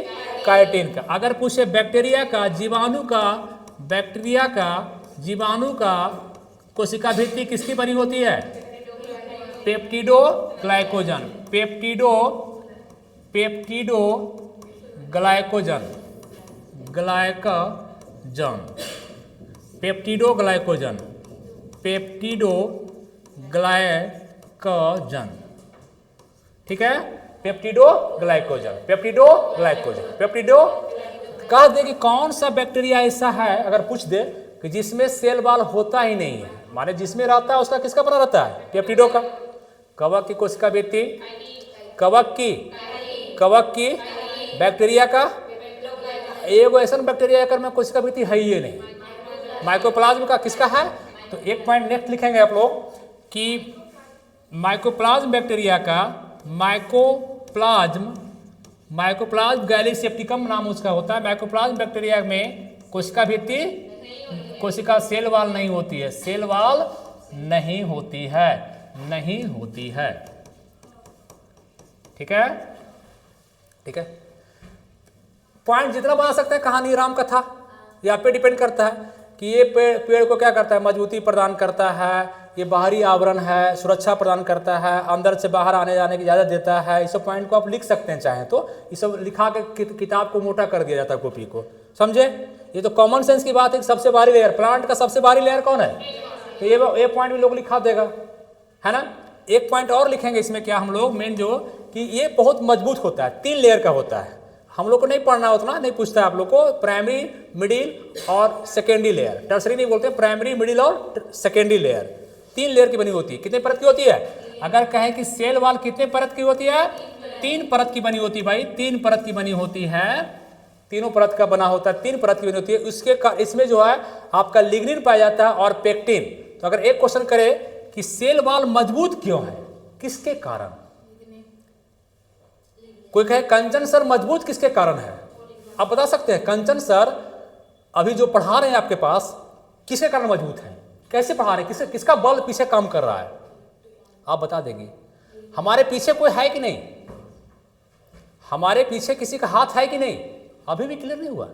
काइटिन का। अगर पूछे बैक्टीरिया का, जीवाणु का, बैक्टीरिया का, जीवाणु का कोशिका भित्ति किसकी बनी होती है? पेप्टिडो glycogen, पेप्टिडो, पेप्टिडो glycogen, glycogen, पेप्टिडो glycogen, पेप्टिडो glycogen, ठीक है, पेप्टिडो ग्लाइकोजन, पेप्टिडो ग्लाइकोजन, पेप्टिडो। कह दे कि कौन सा बैक्टीरिया ऐसा है, अगर पूछ दे कि जिसमें सेल वाल होता ही नहीं है, माने जिसमें रहता है उसका किसका बना रहता है? पेप्टिडो का। कवक की कोशिका भित्ति, कवक की, कवक की, बैक्टीरिया का, एक ऐसा बैक्टीरिया अगर में कोशिका भित्ति है ही नहीं। माइकोप्लाज्म का किसका है? तो एक पॉइंट नेक्स्ट लिखेंगे आप लोग कि माइकोप्लाज्म बैक्टीरिया का, माइकोप्लाज्म, माइकोप्लाज्म गैलीसेप्टिकम नाम उसका होता है। माइकोप्लाज्म बैक्टीरिया में कोशिका भित्ति, कोशिका सेल वाल नहीं होती है, सेल वाल नहीं होती है, नहीं होती है, ठीक है, ठीक है। पॉइंट जितना बना सकते हैं, कहानी राम कथा, यहाँ पे डिपेंड करता है कि ये पेड़ को क्या करता है? मजबूती प्रदान करता है, ये बाहरी आवरण है, सुरक्षा प्रदान करता है, अंदर से बाहर आने जाने की इजाज़त देता है। इस सब पॉइंट को आप लिख सकते हैं चाहें तो, ये सब लिखा के किताब को मोटा कर दिया जाता है कॉपी को, समझे? ये तो कॉमन सेंस की बात है। सबसे बाहरी लेयर, प्लांट का सबसे बाहरी लेयर कौन है? तो ये पॉइंट भी लोग लिखा देगा, है ना। एक पॉइंट और लिखेंगे इसमें क्या हम लोग, मेन जो कि ये बहुत मजबूत होता है, 3 लेयर का होता है। हम लोग को नहीं पढ़ना उतना, नहीं पूछता है आप लोग को, प्राइमरी, मिडिल और सेकेंडरी लेयर, टर्सरी नहीं बोलते, प्राइमरी, मिडिल और सेकेंडरी लेयर, 3 लेयर की बनी होती है। कितने परत की होती है? अगर कहें कि सेल वाल कितने परत की होती है? 3 परत की बनी होती है भाई, 3 परत की बनी होती है, तीनों परत का बना होता है, 3 परत की बनी होती है। उसके इसमें जो है आपका लिग्निन पाया जाता है और पेक्टिन। तो अगर एक क्वेश्चन करे कि सेल वाल मजबूत क्यों है, किसके कारण? कोई कहे कंचन सर मजबूत किसके कारण है? आप बता सकते हैं कंचन सर अभी जो पढ़ा रहे हैं आपके पास, किसके कारण मजबूत है? कैसे पढ़ा रहे हैं? किसका बल पीछे काम कर रहा है? आप बता देंगे। हमारे पीछे कोई है कि नहीं? हमारे पीछे किसी का हाथ है कि नहीं? अभी भी क्लियर नहीं हुआ।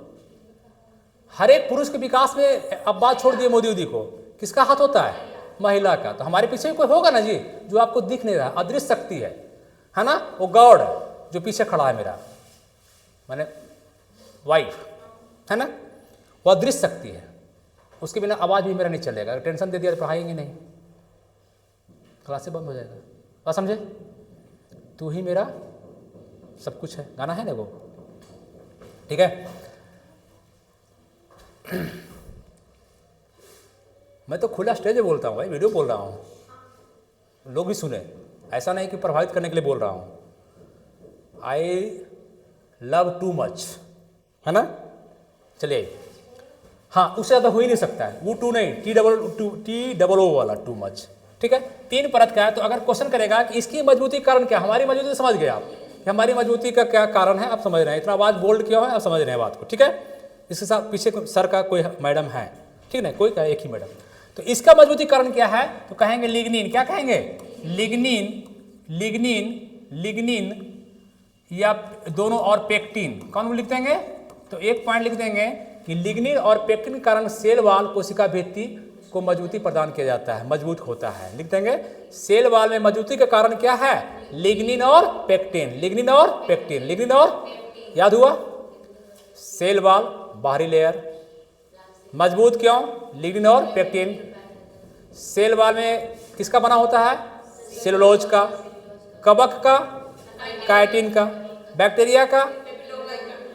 हर एक पुरुष के विकास में, अब बात छोड़ दिए मोदी उदी को, किसका हाथ होता है? महिला का। तो हमारे पीछे कोई होगा ना जी, जो आपको दिख नहीं रहा, अदृश्य शक्ति है ना, वो गॉड जो पीछे खड़ा है मेरा, माने वाइफ, है ना, वो अदृश्य शक्ति है। उसके बिना आवाज भी मेरा नहीं चलेगा। अगर टेंशन दे दिया तो पढ़ाएंगे नहीं, क्लासे बंद हो जाएगा। बात समझे? तू ही मेरा सब कुछ है, गाना है ना वो, ठीक है। मैं तो खुला स्टेज में बोलता हूँ भाई, वीडियो बोल रहा हूँ, लोग भी सुने, ऐसा नहीं कि प्रभावित करने के लिए बोल रहा हूँ। आई लव टू मच, है ना। चलिए, हाँ, उससे ज़्यादा हो ही नहीं सकता है, वो टू नहीं, T-O वाला टू मच, ठीक है। 3 परत का है। तो अगर क्वेश्चन करेगा कि इसकी मजबूती कारण क्या, हमारी मजबूती तो समझ गए आप कि हमारी मजबूती का क्या कारण है, आप समझ रहे हैं, इतना आवाज बोल्ड क्यों है, आप समझ रहे हैं बात को, ठीक है। इसके साथ पीछे सर का कोई मैडम है, ठीक है, कोई का एक ही मैडम। तो इसका मजबूती कारण क्या है? तो कहेंगे लिग्निन। क्या कहेंगे? लिग्निन, लिग्निन, लिग्निन या दोनों और पेक्टिन। कौन लिख देंगे? तो एक पॉइंट लिख देंगे कि लिग्निन और पेक्टिन के कारण सेल वाल कोशिका भित्ति को मजबूती प्रदान किया जाता है, मजबूत होता है। लिख देंगे सेल वाल में मजबूती का कारण क्या है? लिग्निन और पेक्टिन, लिग्निन और पेक्टिन, लिग्निन और, याद हुआ? सेल वाल बाहरी लेयर मजबूत क्यों? लिग्निन और पेक्टिन। सेल वॉल में किसका बना होता है? सेलुलोज का। कवक का? काइटिन का। बैक्टीरिया का?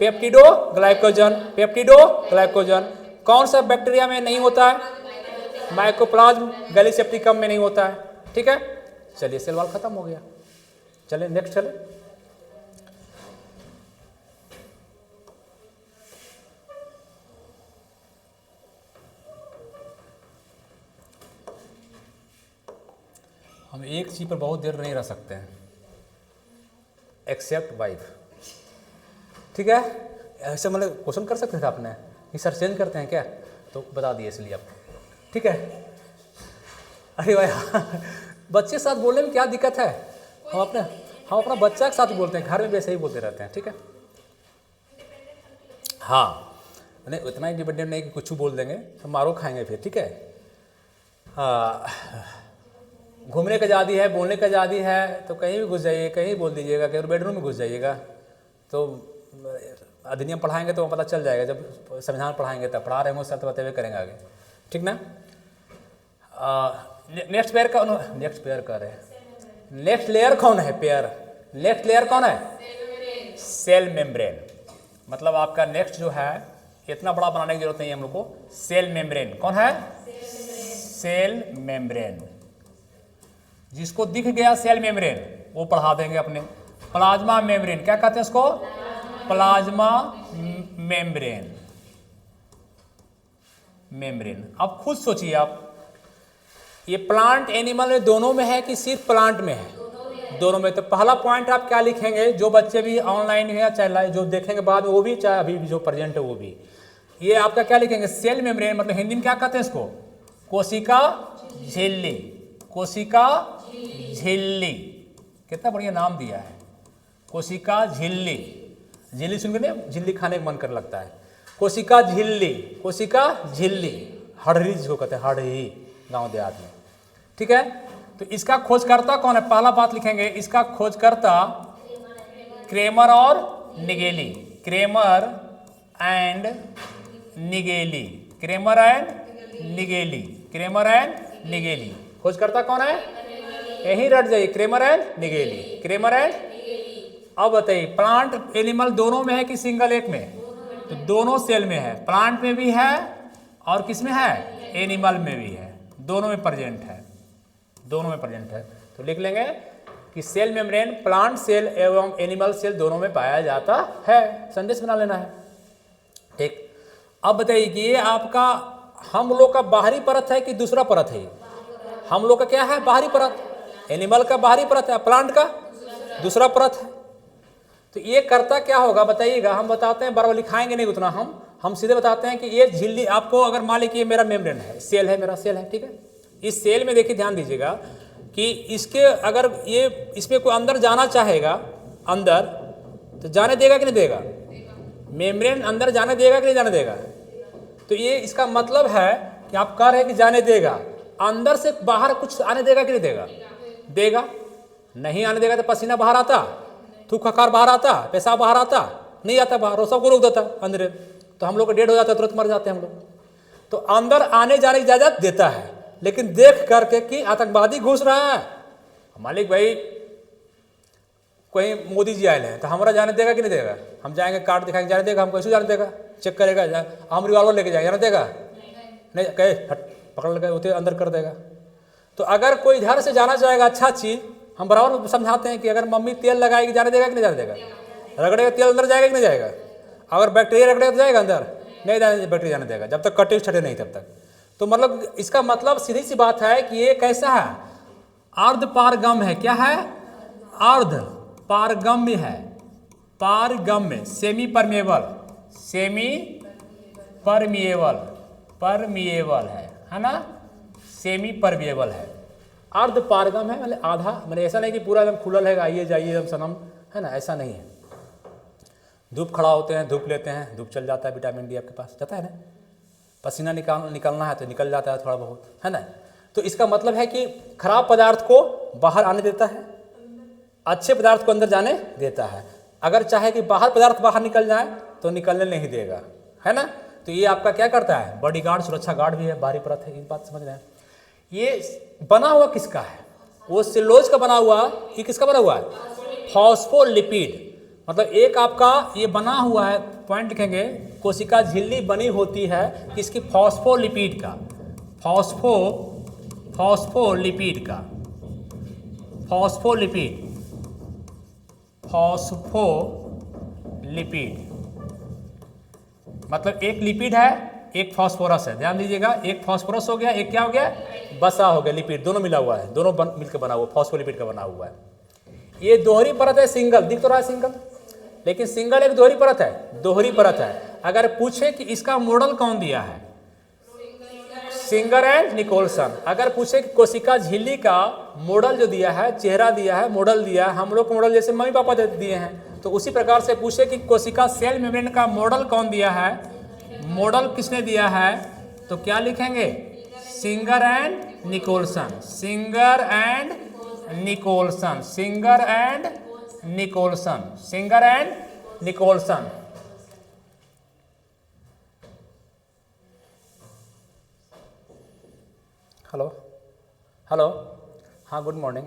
पेप्टिडोग्लाइकोजन। पेप्टिडोग्लाइकोजन कौन सा बैक्टीरिया में नहीं होता है? माइकोप्लाज्म गैलीसेप्टिकम में नहीं होता है। ठीक है, चलिए सेल वॉल खत्म हो गया। चलिए नेक्स्ट चले। हम एक चीज पर बहुत देर नहीं रह सकते हैं, एक्सेप्ट वाइफ। ठीक है, ऐसे मतलब क्वेश्चन कर सकते थे आपने कि सर चेंज करते हैं क्या, तो बता दिए इसलिए आप। ठीक है, अरे भाई बच्चे साथ बोलने में क्या दिक्कत है? हम अपना बच्चा के साथ बोलते हैं, घर में वैसे ही बोलते रहते हैं। ठीक है, हाँ नहीं इतना इंडिपेंडेंट नहीं कि कुछ बोल देंगे तो मारो खाएंगे फिर। ठीक है, घूमने का आज़ादी है, बोलने का आज़ादी है, तो कहीं भी घुस जाइए, कहीं बोल दीजिएगा, कहीं बेडरूम में घुस जाइएगा। तो अधिनियम पढ़ाएंगे तो पता चल जाएगा, जब संविधान पढ़ाएंगे तब पढ़ा रहे होंगे सर तो बताते करेंगे आगे। ठीक ना। नेक्स्ट पेयर का नेक्स्ट लेयर कौन है? पेयर नेक्स्ट लेयर कौन है? Cell membrane. मतलब आपका नेक्स्ट जो है इतना बड़ा बनाने की जरूरत नहीं है हम लोग को। सेल मेम्ब्रेन कौन है? Cell membrane. जिसको दिख गया सेल मेम्ब्रेन वो पढ़ा देंगे अपने। प्लाज्मा मेम्ब्रेन क्या कहते हैं इसको? Plasma membrane. अब खुद सोचिए आप, ये प्लांट एनिमल में दोनों में है कि सिर्फ प्लांट में है? दोनों में। तो पहला पॉइंट आप क्या लिखेंगे, जो बच्चे भी ऑनलाइन है चाहे जो देखेंगे बाद में वो भी, चाहे अभी जो प्रेजेंट है वो भी, ये आपका क्या लिखेंगे? Cell membrane. मतलब हिंदी में क्या कहते हैं इसको? कोशिका झिल्ली। कोशिका झिल्ली, कितना बढ़िया नाम दिया है, कोशिका झिल्ली। झिल्ली सुन के नहीं झिल्ली खाने का मन करने लगता है। कोशिका झिल्ली, कोशिका झिल्ली, हड़ही जिसको कहते हैं, हड़ही गांव देहात में। ठीक है, तो इसका खोजकर्ता कौन है? पहला बात लिखेंगे, इसका खोजकर्ता क्रेमर और निगेली। Cramer and Nageli. Cramer and Nageli. Cramer and Nageli. खोजकर्ता कौन है? यही रट जाइए, Cramer and Nageli. Cramer and. अब बताइए प्लांट एनिमल दोनों में है कि सिंगल एक में? तो दोनों सेल में है, प्लांट में भी है और किस में है? एनिमल में भी है, दोनों में प्रेजेंट है। दोनों में प्रेजेंट है। तो लिख लेंगे कि सेल मेम्ब्रेन प्लांट सेल एवं एनिमल सेल दोनों में पाया जाता है। संदेश बना लेना है। ठीक, अब बताइए कि ये आपका हम लोग का बाहरी परत है कि दूसरा परत है? हम लोग का क्या है? बाहरी परत। एनिमल का बाहरी परत है, प्लांट का दूसरा परत है। तो ये करता क्या होगा बताइएगा, हम बताते हैं, बार लिखाएंगे नहीं उतना, हम सीधे बताते हैं कि ये झिल्ली आपको, अगर मान लीजिए मेरा मेम्ब्रेन है, सेल है, मेरा सेल है। ठीक है, इस सेल में देखिए ध्यान दीजिएगा कि इसके अगर ये इसमें कोई अंदर जाना चाहेगा अंदर, तो जाने देगा कि नहीं देगा? मेम्ब्रेन अंदर जाने देगा कि नहीं जाने देगा? तो ये इसका मतलब है कि आप कह रहे हैं कि जाने देगा, अंदर से बाहर कुछ आने देगा कि नहीं देगा? देगा। नहीं आने देगा तो पसीना बाहर आता, थूक खकार बाहर आता, पेशाब बाहर आता, नहीं आता बाहर, वो सबको रोक देता अंदर, तो हम लोग को डेड हो जाता है, तुरंत मर जाते हैं हम लोग। तो अंदर आने जाने की इजाजत देता है, लेकिन देख करके कि आतंकवादी घुस रहा है, मालिक भाई कोई मोदी जी आए हैं तो हमारा जाने देगा कि नहीं देगा? हम जाएंगे कार्ड दिखाएंगे, जाने देगा? हमको कैसे जाने देगा? चेक करेगा, हम रिवॉल्वर लेके जाएंगे, जाने देगा? नहीं, कहे पकड़ लगे होते अंदर कर देगा। तो अगर कोई इधर से जाना चाहेगा अच्छा चीज़, हम बराबर समझाते हैं कि अगर मम्मी तेल लगाएगी जाने देगा कि नहीं जाने देगा? रगड़ेगा तेल अंदर जाएगा कि नहीं जाएगा? अगर बैक्टीरिया रगड़ेगा तो जाएगा अंदर? नहीं जाने, बैक्टीरिया जाने देगा जब तक कटे छटे नहीं तब तक। तो मतलब इसका मतलब सीधी सी बात है कि ये कैसा है? अर्ध पारगम्य है। क्या है? अर्ध पारगम्य है। पारगम्य, semi permeable, semi permeable, permeable है ना? सेमी परमिएबल है। अर्ध पारगम है, मतलब आधा, मतलब ऐसा नहीं कि पूरा एकदम खुलल है, आइए जाइए एकदम सनम, है ना? ऐसा नहीं है। धूप खड़ा होते हैं, धूप लेते हैं, धूप चल जाता है, विटामिन डी आपके पास जाता है ना, पसीना निकलना है तो निकल जाता है थोड़ा बहुत, है ना? तो इसका मतलब है कि खराब पदार्थ को बाहर आने देता है, अच्छे पदार्थ को अंदर जाने देता है। अगर चाहे कि बाहर पदार्थ बाहर निकल जाए तो निकलने नहीं देगा, है ना? तो ये आपका क्या करता है? बॉडीगार्ड, सुरक्षा गार्ड भी है, बाहरी परत है। ये बात समझ रहे हैं? ये बना हुआ किसका है? वो सेलुलोज का बना हुआ, ये किसका बना हुआ है? फॉस्फोलिपिड। मतलब एक आपका ये बना हुआ है, पॉइंट लिखेंगे, कोशिका झिल्ली बनी होती है किसकी? फॉस्फोलिपिड का, फॉस्फोलिपिड का, फॉस्फोलिपिड, मतलब एक लिपिड है, एक फास्फोरस है। ध्यान दीजिएगा, एक फास्फोरस हो गया, एक क्या हो गया? बसा हो गया, लिपिड दोनों मिला हुआ है, दोनों मिलकर बना हुआ, फॉस्फोलिपिड का बना हुआ है। ये दोहरी परत है, सिंगल दिख तो रहा है सिंगल, लेकिन सिंगल एक दोहरी परत है, दोहरी परत है। अगर पूछे कि इसका मॉडल कौन दिया है? Singer and Nicolson. अगर पूछे कि कोशिका झिल्ली का मॉडल जो दिया है, चेहरा दिया है, मॉडल दिया है, हम लोग को मॉडल जैसे मम्मी पापा दिए हैं, तो उसी प्रकार से पूछे कि कोशिका सेल मेम्ब्रेन का मॉडल कौन दिया है, मॉडल किसने दिया है, तो क्या लिखेंगे? Singer and Nicolson, Singer and Nicolson, Singer and Nicolson, Singer and Nicolson. Hello hello, हाँ गुड मॉर्निंग।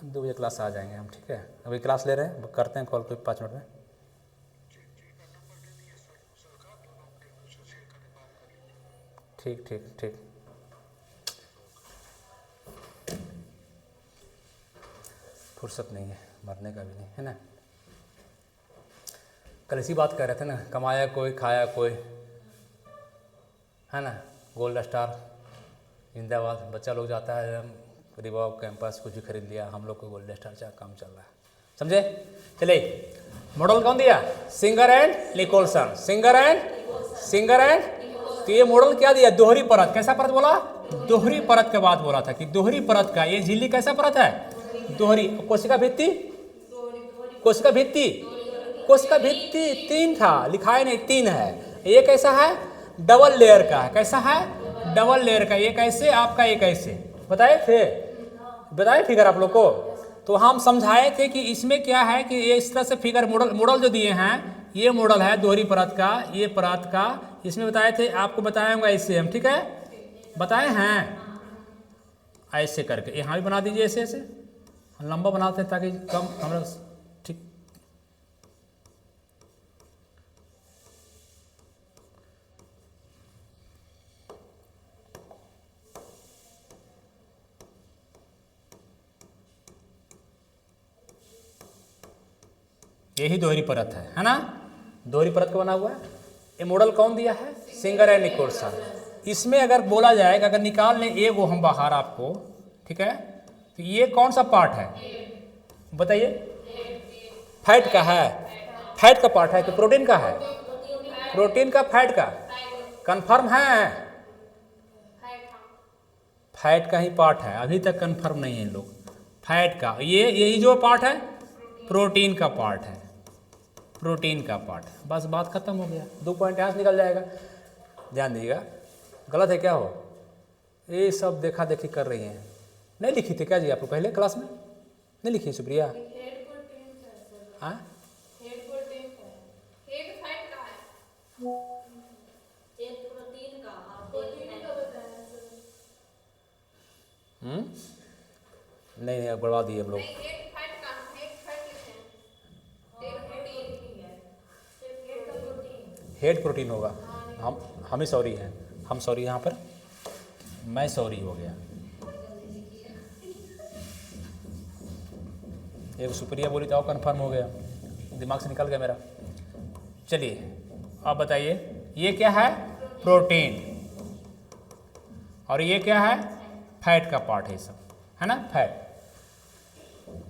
2 बजे क्लास आ जाएंगे हम, ठीक है? अभी क्लास ले रहे हैं, करते हैं कॉल कोई 5 मिनट में। ठीक ठीक ठीक। फुर्सत नहीं है, मरने का भी नहीं है ना। कल इसी बात कर रहे थे ना, कमाया कोई खाया कोई, है ना। गोल्ड स्टार जिंदाबाद, बच्चा लोग जाता है रिबॉक कैंपस कुछ भी खरीद लिया, हम लोग को गोल्ड स्टार का काम चल रहा है, समझे? चलिए, मॉडल कौन दिया? Singer and Nicolson, Singer and. तो ये मॉडल क्या दिया? दोहरी परत। कैसा परत बोला? दोहरी परत के बाद बोला था कि दोहरी परत का ये झिल्ली कैसा परत है? दोहरी। कोशिका भित्ति, कोशिका भित्ति, कोशिका भित्ति 3 था, लिखा है नहीं, 3 है। ये कैसा है? डबल लेयर का है। कैसा है? डबल लेयर का। ये कैसे आपका, ये कैसे बताए थे, बताए फिगर आप लोग को? तो हम समझाए थे कि इसमें क्या है कि ये इस तरह से फिगर मॉडल जो दिए हैं, ये मॉडल है दोहरी परत का, ये परत का, इसमें बताए थे, आपको बताया होगा ऐसे हम, ठीक है? बताए हैं ऐसे करके, यहाँ भी बना दीजिए ऐसे ऐसे, लंबा बनाते हैं ताकि कम हम, ठीक। यही दोहरी परत है ना? दोहरी परत का बना हुआ है। ये मॉडल कौन दिया है? Singer and Nicolson. इसमें अगर बोला जाए कि अगर निकाल लें ए वो हम बाहर आपको, ठीक है, तो ये कौन सा पार्ट है बताइए? फैट का है, फैट का पार्ट है कि प्रोटीन का है? प्रोटीन का, फैट का, कंफर्म है? फैट का ही पार्ट है, अभी तक कंफर्म नहीं है इन लोग। फैट का, ये यही जो पार्ट है प्रोटीन का पार्ट है, प्रोटीन का पार्ट। बस बात खत्म हो गया, 2 पॉइंट यहाँ से निकल जाएगा। ध्यान दीजिएगा, गलत है क्या हो? ये सब देखा देखी कर रही हैं, नहीं लिखी थी क्या जी आप पहले क्लास में? नहीं लिखी सुप्रिया? हाँ, नहीं बढ़वा दिए हम लोग। हेड प्रोटीन होगा, हम ही सॉरी हैं, हम सॉरी यहाँ पर, मैं सॉरी हो गया। एक सुप्रिया बोली जाओ, कंफर्म हो गया, दिमाग से निकल गया मेरा। चलिए अब बताइए, ये क्या है? प्रोटीन, और ये क्या है? फैट का पार्ट है, सब है ना, फैट।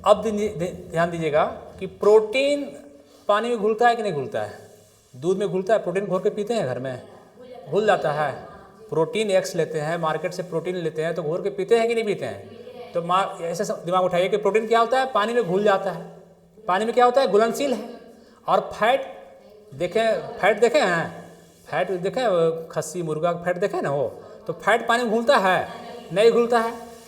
अब ध्यान दीजिएगा कि प्रोटीन पानी में घुलता है कि नहीं घुलता है? दूध में घुलता है? प्रोटीन घोल के पीते हैं घर में, घुल जाता है। प्रोटीन एक्स लेते हैं मार्केट से, प्रोटीन लेते हैं तो घोल के पीते हैं कि नहीं पीते हैं? तो ऐसे दिमाग उठाइए कि प्रोटीन क्या होता है? पानी में घुल जाता है। पानी में क्या होता है? घुलनशील है। और फैट देखें, फैट देखे हैं? फैट देखें, खस्सी मुर्गा का फैट देखें ना, वो तो फैट पानी में घुलता है? नहीं घुलता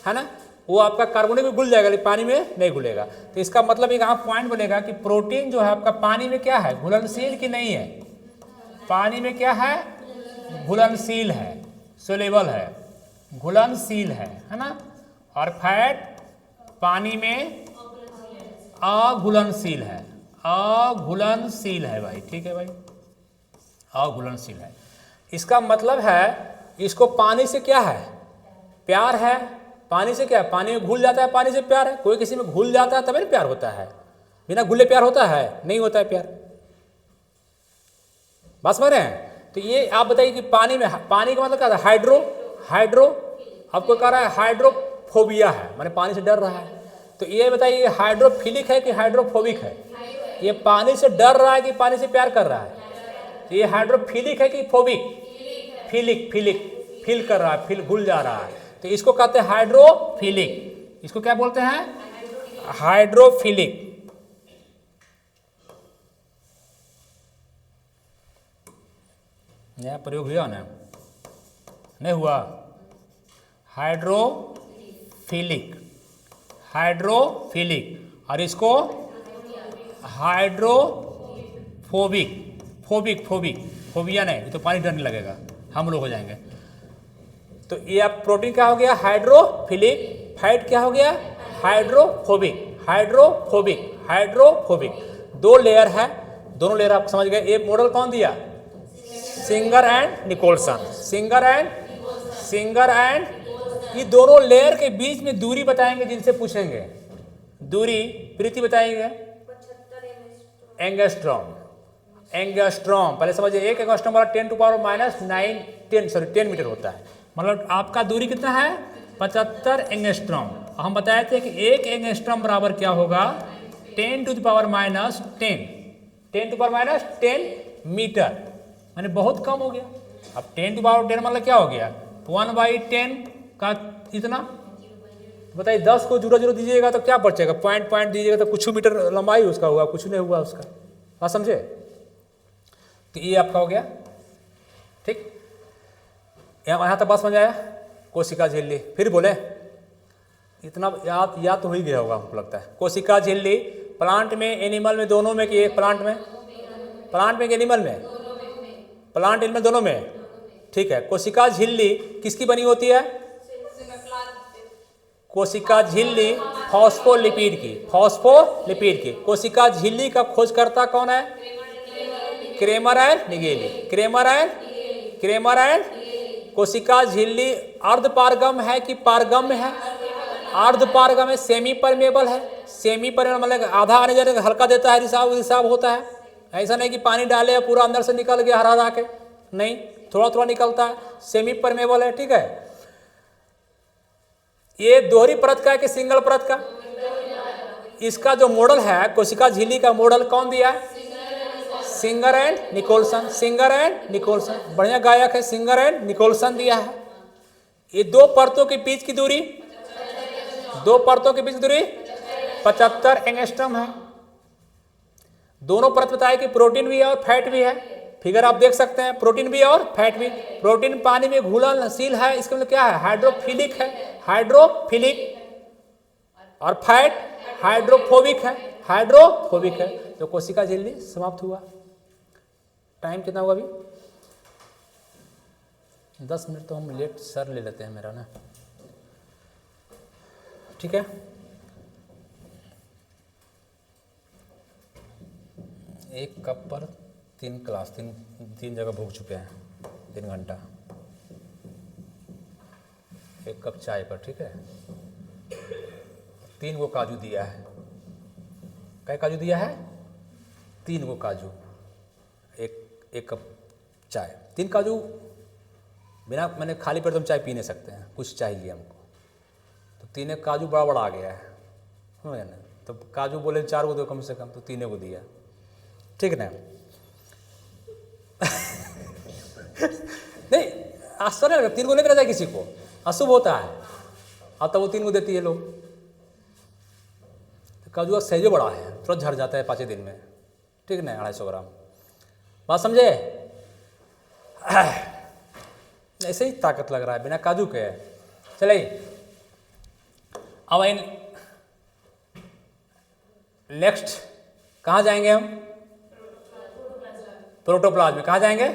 है ना? वो आपका कार्बोनेट में घुल जाएगा लेकिन पानी में नहीं घुलेगा। तो इसका मतलब एक यहाँ पॉइंट बनेगा कि प्रोटीन जो है आपका पानी में क्या है? घुलनशील कि नहीं है? पानी में क्या है? घुलनशील है, सोलेबल है, घुलनशील है ना। और फैट पानी में अघुलनशील है, अघुलनशील है भाई, ठीक है भाई, अघुलनशील है। इसका मतलब है इसको पानी से क्या है, प्यार है। पानी से क्या है, पानी में घुल जाता है, पानी से प्यार है। कोई किसी में घुल जाता है तभी प्यार होता है, बिना घुले प्यार होता है, नहीं होता है प्यार। बात समझ रहे हैं। तो ये आप बताइए कि पानी में, पानी का मतलब क्या है, हाइड्रो आपको कह रहा है हाइड्रोफोबिया है, माने पानी से डर रहा है। तो ये बताइए हाइड्रोफिलिक है कि हाइड्रोफोबिक है। ये पानी से डर रहा है कि पानी से प्यार कर रहा है। तो ये हाइड्रोफिलिक है कि फोबिक, फील कर रहा है, फील घुल जा रहा है। तो इसको कहते हैं हाइड्रोफिलिक। इसको क्या बोलते हैं, हाइड्रोफिलिक। नया प्रयोग हुआ ना, नहीं हुआ। Hydrophilic, hydrophilic. और इसको हाइड्रोफोबिक, फोबिया नहीं, ये तो पानी डरने लगेगा, हम लोग हो जाएंगे। तो ये आप प्रोटीन क्या हो गया, हाइड्रोफिलिक। फैट क्या हो गया, हाइड्रोफोबिक। दो लेयर है, दोनों लेयर आप समझ गए। ये मॉडल कौन दिया, Singer and Nicolson. Singer and ये दोनों लेयर के बीच में दूरी बताएंगे, जिनसे पूछेंगे दूरी, प्रीति बताएंगे। एंगस्ट्रॉम पहले समझिए, एक एंगस्ट्रॉम वाला 10⁻⁹ मीटर होता है। मतलब आपका दूरी कितना है, 75 एंगस्ट्रॉम। हम बताए थे कि एक एंगस्ट्रॉम बराबर क्या होगा, 10⁻⁻10 मीटर, माने बहुत कम हो गया। अब 10⁻10 मतलब क्या हो गया, 1/10 का इतना। बताइए 10 को 0 दीजिएगा तो क्या बचेगा, पॉइंट दीजिएगा तो कुछ मीटर लंबाई उसका हुआ, कुछ नहीं हुआ उसका। बात समझे। तो ये आपका हो गया, ठीक। यहाँ तक बात समझ आया। कोशिका झिल्ली, फिर बोले, इतना याद तो हो ही गया होगा हमको लगता है। कोशिका झिल्ली प्लांट में, एनिमल में, दोनों में, कि प्लांट में कि एनिमल में, प्लांट एनिमल दोनों में, ठीक है। कोशिका झिल्ली किसकी बनी होती है, कोशिका झिल्ली फॉस्फोलिपिड की। कोशिका झिल्ली का खोजकर्ता कौन है, क्रेमर एंड निगेली। कोशिका झिल्ली अर्धपारगम है कि पारगम्य है, अर्धपारगम है, सेमी परमेबल है। सेमी परमेबल मतलब आधा आने जाने का हल्का देता है, रिसाव होता है। ऐसा नहीं कि पानी डाले पूरा अंदर से निकल गया हरा के, नहीं, थोड़ा थोड़ा निकलता है, सेमी परमेबल है, ठीक है। ये दोहरी परत का है कि सिंगल परत का, इसका जो मॉडल है कोशिका झिल्ली का मॉडल कौन दिया है, सिंगर एंड निकोलसन। बढ़िया गायक है, सिंगर एंड निकोलसन दिया है। ये दो परतों के बीच की दूरी 75 एंगस्ट्रॉम है। दोनों परत बताए कि प्रोटीन भी है और फैट भी है। फिगर आप देख सकते हैं, प्रोटीन भी और फैट भी। प्रोटीन पानी में घुलनशील है, इसका मतलब क्या है, हाइड्रोफिलिक है, और फैट हाइड्रोफोबिक है। तो कोशिका झिल्ली समाप्त हुआ। टाइम कितना हुआ अभी, 10 मिनट तो हम लेट सर ले लेते हैं मेरा ना, ठीक है। एक कप पर 3 क्लास, तीन जगह भूख चुके हैं, 3 घंटा। एक कप चाय पर, ठीक है। 3 गो काजू दिया है। क्या काजू दिया है, 3 गो काजू, एक कप चाय। 3 काजू बिना मैंने खाली पेट तो हम चाय पी नहीं सकते हैं, कुछ चाहिए हमको। तो 3 काजू बड़ा आ गया है, समझ ना। तो काजू बोले 4 गो दो कम से कम, तो 3 गो दिया, ठीक है ना। नहीं आश्चर्य लगा, 3 गो लेकर जाए किसी को अशुभ होता है, अब तब वो 3 गो देती है लोग। तो काजू का साइज बड़ा है, तुरंत झड़ जाता है 5 दिन में, ठीक ना, 250 ग्राम। बात समझे। ऐसे ही ताकत लग रहा है बिना काजू के। चलिए अब नेक्स्ट कहाँ जाएंगे हम, प्रोटोप्लाज्म में। कहाँ जाएंगे,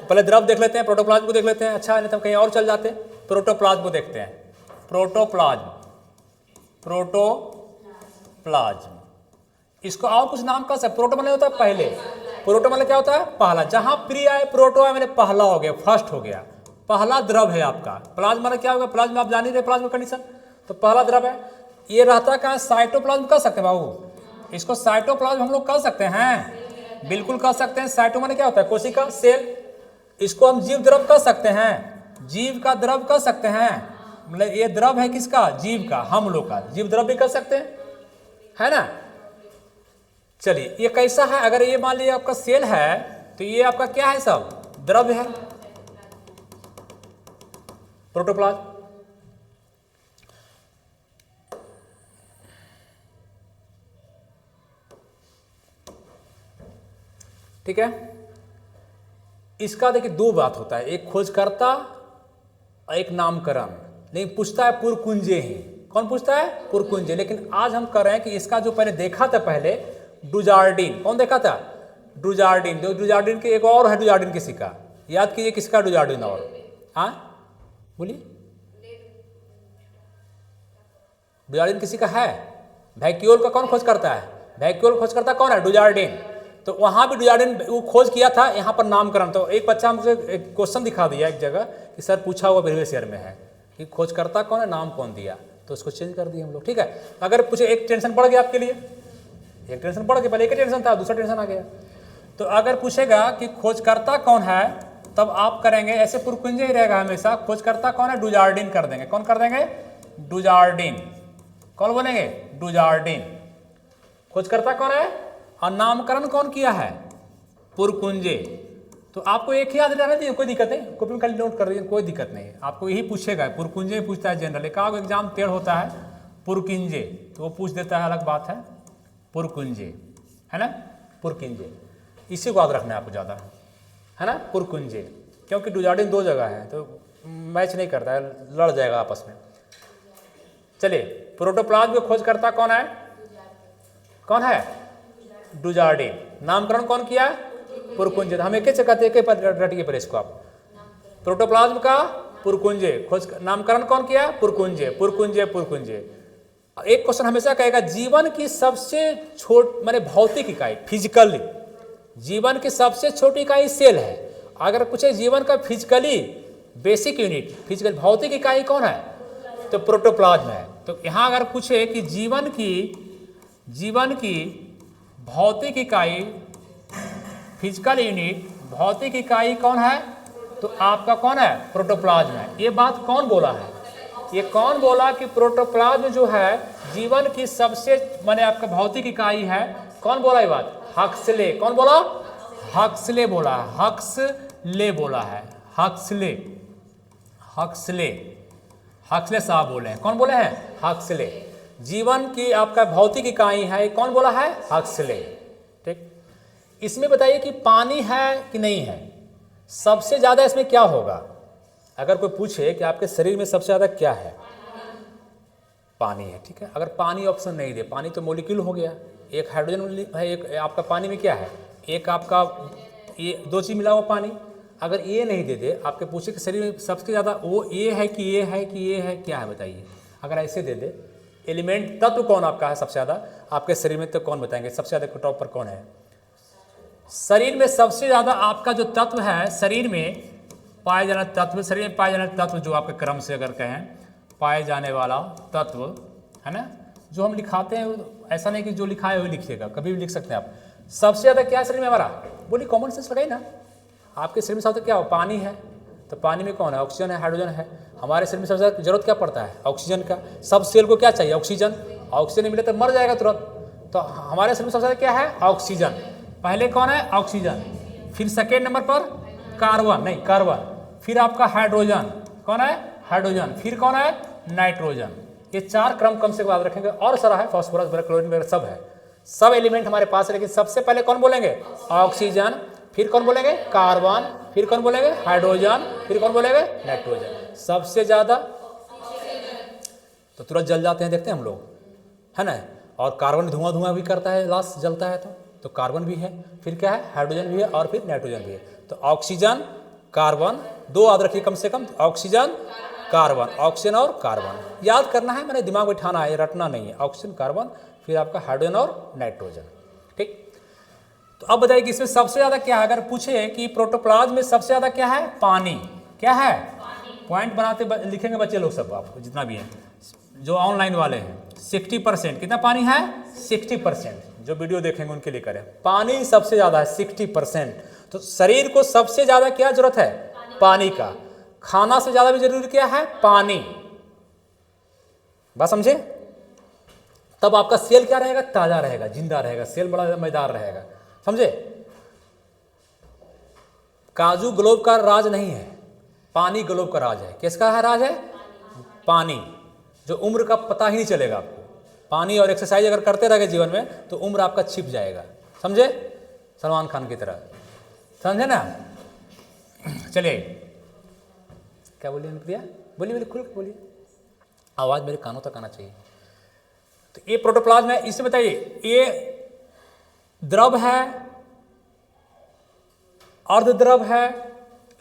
पहले द्रव देख लेते हैं, प्रोटोप्लाज्म को देख लेते हैं। अच्छा, नहीं तो कहीं और चल जाते हैं। प्रोटोप्लाज्म को देखते हैं। प्रोटोप्लाज्म, प्रोटोप्लाज्म, इसको और कुछ नाम का सब। प्रोटो मतलब होता है पहले, प्रोटो मतलब क्या होता है? पहला। जहां प्री आए प्रोटो आए, मैंने पहला हो गया, फर्स्ट हो गया, पहला द्रव है आपका। प्लाज्मा मतलब क्या होगा? प्लाज्मा आप जान ही रहे, प्लाज्मा कंडीशन, तो पहला द्रव है। ये रहता कहाँ? साइटोप्लाज्म कर सकते हैं बाबू, इसको साइटोप्लाज्म हम लोग कर सकते हैं, बिल्कुल कर सकते हैं। साइटो माने क्या होता है? कोशिका, सेल। इसको हम जीव द्रव कर सकते हैं, जीव का द्रव कर सकते हैं। मतलब ये द्रव है किसका? जीव का, हम लोग का जीव द्रव भी कर सकते हैं, है ना। चलिए, ये कैसा है? अगर ये मान लीजिए आपका सेल है, तो ये आपका क्या है? सब द्रव है, प्रोटोप्लाज्म। ठीक है। इसका देखिए दो बात होता है, एक खोजकर्ता और एक नामकरण। लेकिन पूछता है पुरकुंजे ही। कौन पूछता है? पुरकुंजे। लेकिन आज हम कर रहे हैं कि इसका जो पहले देखा था, पहले डुजार्डिन। कौन देखा था? डुजार्डिन। जो डुजार्डिन के एक और है, डुजार्डिन किसी का, याद कीजिए किसका डुजार्डिन? और हाँ बोलिए, डुजार्डिन किसी का है? वैक्यूल का कौन खोज करता है? वैक्यूल खोज करता कौन है? डुजार्डिन। तो वहां भी डुजार्डिन वो खोज किया था, यहाँ पर नामकरण। तो एक बच्चा मुझे एक क्वेश्चन दिखा दिया एक जगह कि सर पूछा हुआ प्रीवियस ईयर में है कि खोजकर्ता कौन है, नाम कौन दिया, तो उसको चेंज कर दिए हम लोग। ठीक है। अगर पूछे, एक टेंशन पड़ गया आपके लिए, एक टेंशन पड़ गया, पहले एक टेंशन था, दूसरा टेंशन आ गया। तो अगर पूछेगा कि खोजकर्ता कौन है, तब आप करेंगे ऐसे, पुरकुंजे ही रहेगा हमेशा। खोजकर्ता कौन है? डुजार्डिन कर देंगे। कौन कर देंगे? डुजार्डिन। कौन बोलेंगे? डुजार्डिन। खोजकर्ता कौन है और नामकरण कौन किया है? पुरकुंजे। तो आपको एक ही याद रहना चाहिए, कोई दिक्कत नहीं, कॉपी में खाली नोट कर दीजिए, कोई दिक्कत नहीं। आपको यही पूछेगा, पुरकुंजे पूछता है जनरली। कहा एग्जाम टेढ़ होता है पुरकिंजे, तो वो पूछ देता है, अलग बात है। पुरकुंजे है ना, पुरकिंजे, इसी को याद रखना है आपको ज़्यादा, है ना, पुरकुंजे। क्योंकि डुजार्डिन दो जगह है, तो मैच नहीं करता है, लड़ जाएगा आपस में। चलिए, प्रोटोप्लाज्म को खोज करता कौन है? कौन है? डुजार्डिन। नामकरण कौन किया? पुरकुंजे। हम एक कहते हैं, रटिए पर इसको आप। प्रोटोप्लाज्म का पुरकुंजे, खोज नामकरण कौन किया? पुरकुंजे, पुरकुंजे, पुरकुंजे। एक क्वेश्चन हमेशा कहेगा, जीवन की सबसे माने भौतिक इकाई, फिजिकली जीवन की सबसे छोटी इकाई सेल है। अगर पूछे जीवन का फिजिकली बेसिक यूनिट, फिजिकल भौतिक इकाई कौन है, तो प्रोटोप्लाज्म है। तो यहाँ अगर पूछे कि जीवन की भौतिक इकाई, फिजिकल यूनिट, भौतिक इकाई कौन है, तो आपका कौन है? प्रोटोप्लाज्म है। ये बात कौन बोला है? ये कौन बोला कि प्रोटोप्लाज्म जो है जीवन की सबसे माने आपका भौतिक इकाई है? कौन बोला ये बात? हक्सले। कौन बोला? हक्सले बोला है, हक्सले बोला है, हक्सले, हक्सले, हक्सले साहब बोले हैं। कौन बोले हैं? हक्सले। जीवन की आपका भौतिक इकाई है, कौन बोला है? हक्सले। ठीक। इसमें बताइए कि पानी है कि नहीं है? सबसे ज्यादा इसमें क्या होगा? अगर कोई पूछे कि आपके शरीर में सबसे ज्यादा क्या है, पानी है। ठीक है। अगर पानी ऑप्शन नहीं दे, पानी तो मॉलिक्यूल हो गया, एक हाइड्रोजन है, एक आपका पानी में क्या है, एक आपका ये दो चीज मिला हुआ पानी। अगर ये नहीं दे दे, आपके पूछे कि शरीर में सबसे ज्यादा वो ये है कि ये है कि ये है, क्या है बताइए? अगर ऐसे दे दे, एलिमेंट तत्व कौन आपका है सबसे ज्यादा आपके शरीर में, तो कौन बताएंगे सबसे ज्यादा टॉप पर कौन है? शरीर में सबसे ज्यादा आपका जो तत्व है, शरीर में पाए जाना तत्व, शरीर में पाए जाने तत्व जो आपके क्रम से अगर कहें, पाए जाने वाला तत्व है ना, जो हम लिखाते हैं, ऐसा नहीं कि जो लिखा है वही लिखिएगा, कभी भी लिख सकते हैं आप। सबसे ज्यादा क्या शरीर में हमारा? बोलिए, कॉमन सेंस लगाइए ना। आपके शरीर में सबसे क्या हो? पानी है, तो पानी में कौन है? ऑक्सीजन है, हाइड्रोजन है। हमारे शरीर में सबसे ज्यादा जरूरत क्या पड़ता है? ऑक्सीजन का। सब सेल को क्या चाहिए? ऑक्सीजन। ऑक्सीजन नहीं मिले तो मर जाएगा तुरंत। तो हमारे शरीर में सबसे ज्यादा क्या है? ऑक्सीजन। पहले कौन है? ऑक्सीजन। फिर सेकेंड नंबर पर कार्बन, नहीं कार्बन, फिर आपका हाइड्रोजन। कौन है? हाइड्रोजन। फिर कौन है? नाइट्रोजन। ये चार क्रम कम से कम याद रखेंगे। और सारा है, फास्फोरस वगैरह, क्लोरीन वगैरह सब है, सब एलिमेंट हमारे पास है। लेकिन सबसे पहले कौन बोलेंगे? ऑक्सीजन। फिर कौन बोलेंगे? कार्बन। फिर कौन बोलेंगे? हाइड्रोजन। फिर कौन बोलेंगे? नाइट्रोजन। सबसे ज्यादा तो तुरंत जल जाते हैं, देखते हैं हम लोग, है ना। और कार्बन धुआं धुआं भी करता है, लास्ट जलता है तो कार्बन भी है। फिर क्या है? हाइड्रोजन भी है, और फिर नाइट्रोजन भी है। तो ऑक्सीजन, कार्बन, दो याद रखिए कम से कम, ऑक्सीजन कार्बन, ऑक्सीजन और कार्बन याद करना है, मैंने दिमाग में बिठाना है, रटना नहीं है। ऑक्सीजन कार्बन, फिर आपका हाइड्रोजन और नाइट्रोजन। ठीक, तो अब बताइए कि इसमें सबसे ज्यादा क्या है, अगर पूछे कि प्रोटोप्लाज्म में सबसे ज्यादा क्या है, पानी। क्या है, पॉइंट बनाते लिखेंगे बच्चे लोग सब, आपको जितना भी है जो ऑनलाइन वाले हैं। 60% कितना पानी है, 60%, जो वीडियो देखेंगे उनके लिए करें, पानी सबसे ज्यादा है 60%। तो शरीर को सबसे ज्यादा क्या जरूरत है, पानी का। खाना से ज्यादा भी जरूरी क्या है, पानी। बात समझे, तब आपका सेल क्या रहेगा, ताजा रहेगा, जिंदा रहेगा, सेल बड़ा मजेदार रहेगा, समझे। काजू ग्लोब का राज नहीं है, पानी ग्लोब का राज है। किसका है राज है, पानी, जो उम्र का पता ही नहीं चलेगा आपको। पानी और एक्सरसाइज अगर करते रहोगे जीवन में तो उम्र आपका छिप जाएगा, समझे, सलमान खान की तरह, समझे ना। चलिए, क्या बोलिए प्रिया, बोलिए बोलिए, खुल बोलिए, आवाज मेरे कानों तक आना चाहिए। तो ये प्रोटोप्लाज्म है, इसमें बताइए ये द्रव है, अर्धद्रव है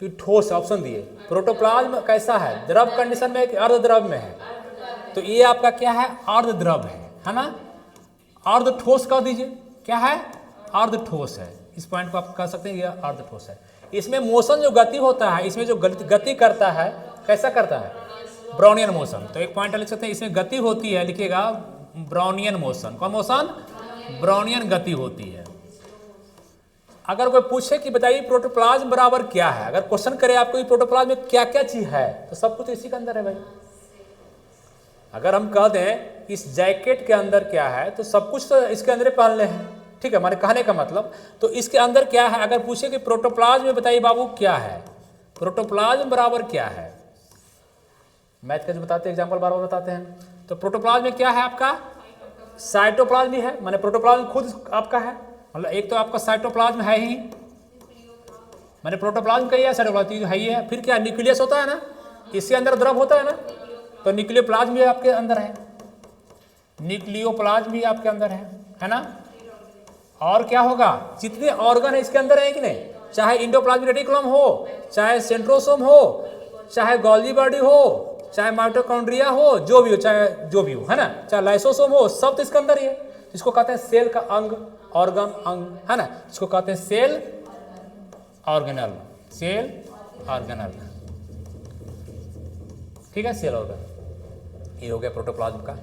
कि ठोस, ऑप्शन दिए। प्रोटोप्लाज्म कैसा है, द्रव कंडीशन में कि अर्धद्रव में है, तो ये आपका क्या है, अर्धद्रव है ना। अर्ध ठोस कर दीजिए, क्या है, अर्ध ठोस है। इस पॉइंट को आप कह सकते हैं ये अर्ध ठोस है। इसमें मोशन जो गति होता है, इसमें जो गति करता है, कैसा करता है, ब्राउनियन मोशन। तो एक पॉइंट लिख सकते हैं, इसमें गति होती है, लिखिएगा ब्राउनियन मोशन। कौन मोशन, ब्राउनियन गति होती है। अगर कोई पूछे कि बताइए प्रोटोप्लाज्म बराबर क्या है, अगर क्वेश्चन करे आपको प्रोटोप्लाज्म में क्या क्या चीज है, तो सब कुछ इसी के अंदर है भाई। अगर हम कह दें इस जैकेट के अंदर क्या है, तो सब कुछ तो इसके अंदर पहनले हैं, ठीक है, हमारे कहने का मतलब। तो इसके अंदर क्या है, अगर पूछे कि प्रोटोप्लाज्म में बताइए बाबू क्या है, प्रोटोप्लाज्म बराबर क्या है, मैथ का जो बताते हैं एग्जाम्पल बार बार बताते हैं। तो प्रोटोप्लाज्म में क्या है आपका, साइटोप्लाज्म भी है, माने प्रोटोप्लाज्म खुद आपका है, मतलब एक तो आपका साइटोप्लाज्म है ही, माने प्रोटोप्लाज्म कही है, साइटोप्लाज्म है ही है। फिर क्या, न्यूक्लियस होता है ना, इसके अंदर द्रव होता है ना, तो न्यूक्लियोप्लाज्म भी आपके अंदर है, न्यूक्लियोप्लाज्म भी आपके अंदर है ना। और क्या होगा, जितने ऑर्गन है इसके अंदर है कि नहीं, चाहे इंडोप्लाज्मिक रेटिकुलम हो, चाहे सेंट्रोसोम हो, चाहे गोल्गी बॉडी हो, चाहे माइटोकॉन्ड्रिया हो, जो भी हो, चाहे जो भी हो, है ना, चाहे लाइसोसोम हो, सब तो इसके अंदर ही है। इसको कहते हैं सेल का अंग, ऑर्गन अंग, है ना, इसको कहते हैं सेल ऑर्गेनल, सेल ऑर्गेनल, ठीक है, सेल ऑर्गन। ये हो गया प्रोटोप्लाज्म का,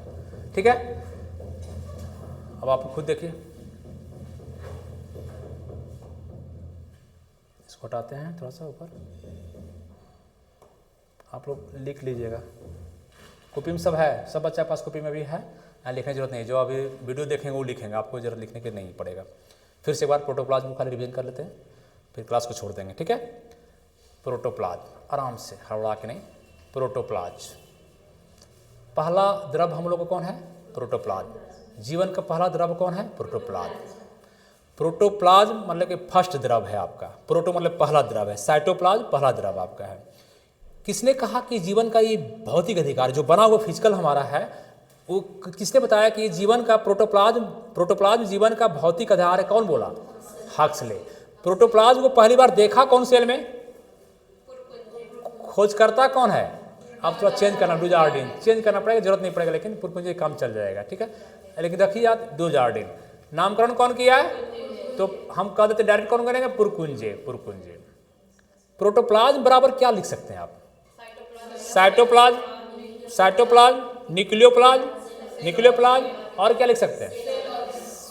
ठीक है। अब आप खुद देखिए, इसको हटाते हैं थोड़ा सा ऊपर, आप लोग लिख लीजिएगा। कॉपी में सब है, सब बच्चा के पास कॉपी में भी है, लिखने की जरूरत नहीं, जो अभी वीडियो देखेंगे वो लिखेंगे, आपको जरूरत लिखने की नहीं पड़ेगा। फिर से एक बार प्रोटोप्लाज्म को खाली रिवीजन कर लेते हैं, फिर क्लास को छोड़ देंगे, ठीक है। प्रोटोप्लाज्म, आराम से, हड़बड़ा के नहीं। प्रोटोप्लाज्म, पहला द्रव हम लोग को कौन है, प्रोटोप्लाज्म। जीवन का पहला द्रव कौन है, प्रोटोप्लाज्म। प्रोटोप्लाज्म मतलब कि फर्स्ट द्रव है आपका, प्रोटो मतलब पहला द्रव है, साइटोप्लाज्म पहला द्रव आपका है। किसने कहा कि जीवन का ये भौतिक अधिकार जो बना हुआ फिजिकल हमारा है, वो किसने बताया कि जीवन का प्रोटोप्लाज्म जीवन का भौतिक आधार है, कौन बोला, हक्सले। प्रोटोप्लाज्म को पहली बार देखा कौन सेल में, खोजकर्ता कौन है, अब थोड़ा चेंज करना, डुजार्डिन चेंज करना पड़ेगा, जरूरत नहीं पड़ेगा, लेकिन पुरकुंजे काम चल जाएगा, ठीक है। लेकिन रखिए याद, डुजार्डिन। नामकरण कौन किया है, तो हम कह देते डायरेक्ट कौन करेंगे, पुरकुंजे, पुरकुंजे। प्रोटोप्लाज्म बराबर क्या लिख सकते हैं आप, साइटोप्लाज्म, साइटोप्लाज्म, न्यूक्लियोप्लाज्म, न्यूक्लियोप्लाज्म, और क्या लिख सकते हैं,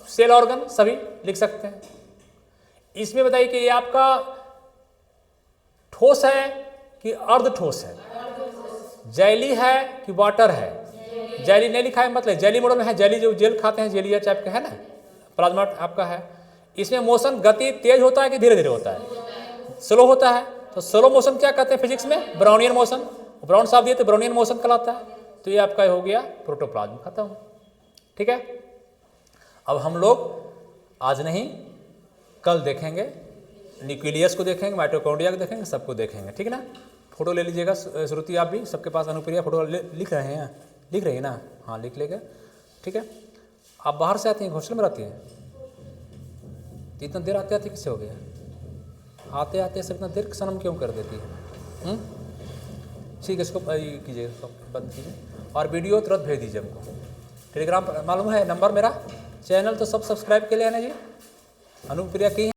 सेल ऑर्गन, सभी लिख सकते हैं। इसमें बताइए कि ये आपका ठोस है कि अर्ध ठोस है, जैली है कि वाटर है। जैली नहीं लिखा है मतलब जैली मॉडल में है, जैली जो जेल खाते हैं, जेलिया टाइप का है ना, प्लाज्मा आपका है। इसमें मोशन गति तेज होता है कि धीरे धीरे होता है, स्लो होता है। तो स्लो मोशन क्या कहते हैं फिजिक्स में, ब्राउनियन मोशन, ब्राउन साहब दिए तो ब्राउनियन मोशन कहलाता है। तो ये आपका हो गया प्रोटोप्लाज्म, खत्म, ठीक है। अब हम लोग आज नहीं कल देखेंगे, न्यूक्लियस को देखेंगे, माइटोकॉन्ड्रिया को देखेंगे, सबको देखेंगे, ठीक है ना। फोटो ले लीजिएगा, श्रुति आप भी, सबके पास अनुप्रिया फोटो लिख रहे हैं, लिख रही है ना, हाँ लिख लेगा, ठीक है। आप बाहर से आती हैं, हॉस्टल में रहती हैं, तो इतना देर आते आते किससे हो गया, आते आते ऐसे इतना देर सनम क्यों कर देती है? ठीक है, इसको कीजिए, इसको बंद कीजिए और वीडियो तुरंत भेज दीजिए हमको। टेलीग्राम मालूम है नंबर मेरा। चैनल तो सब सब्सक्राइब के लिए है ना जी, अनुप्रिया की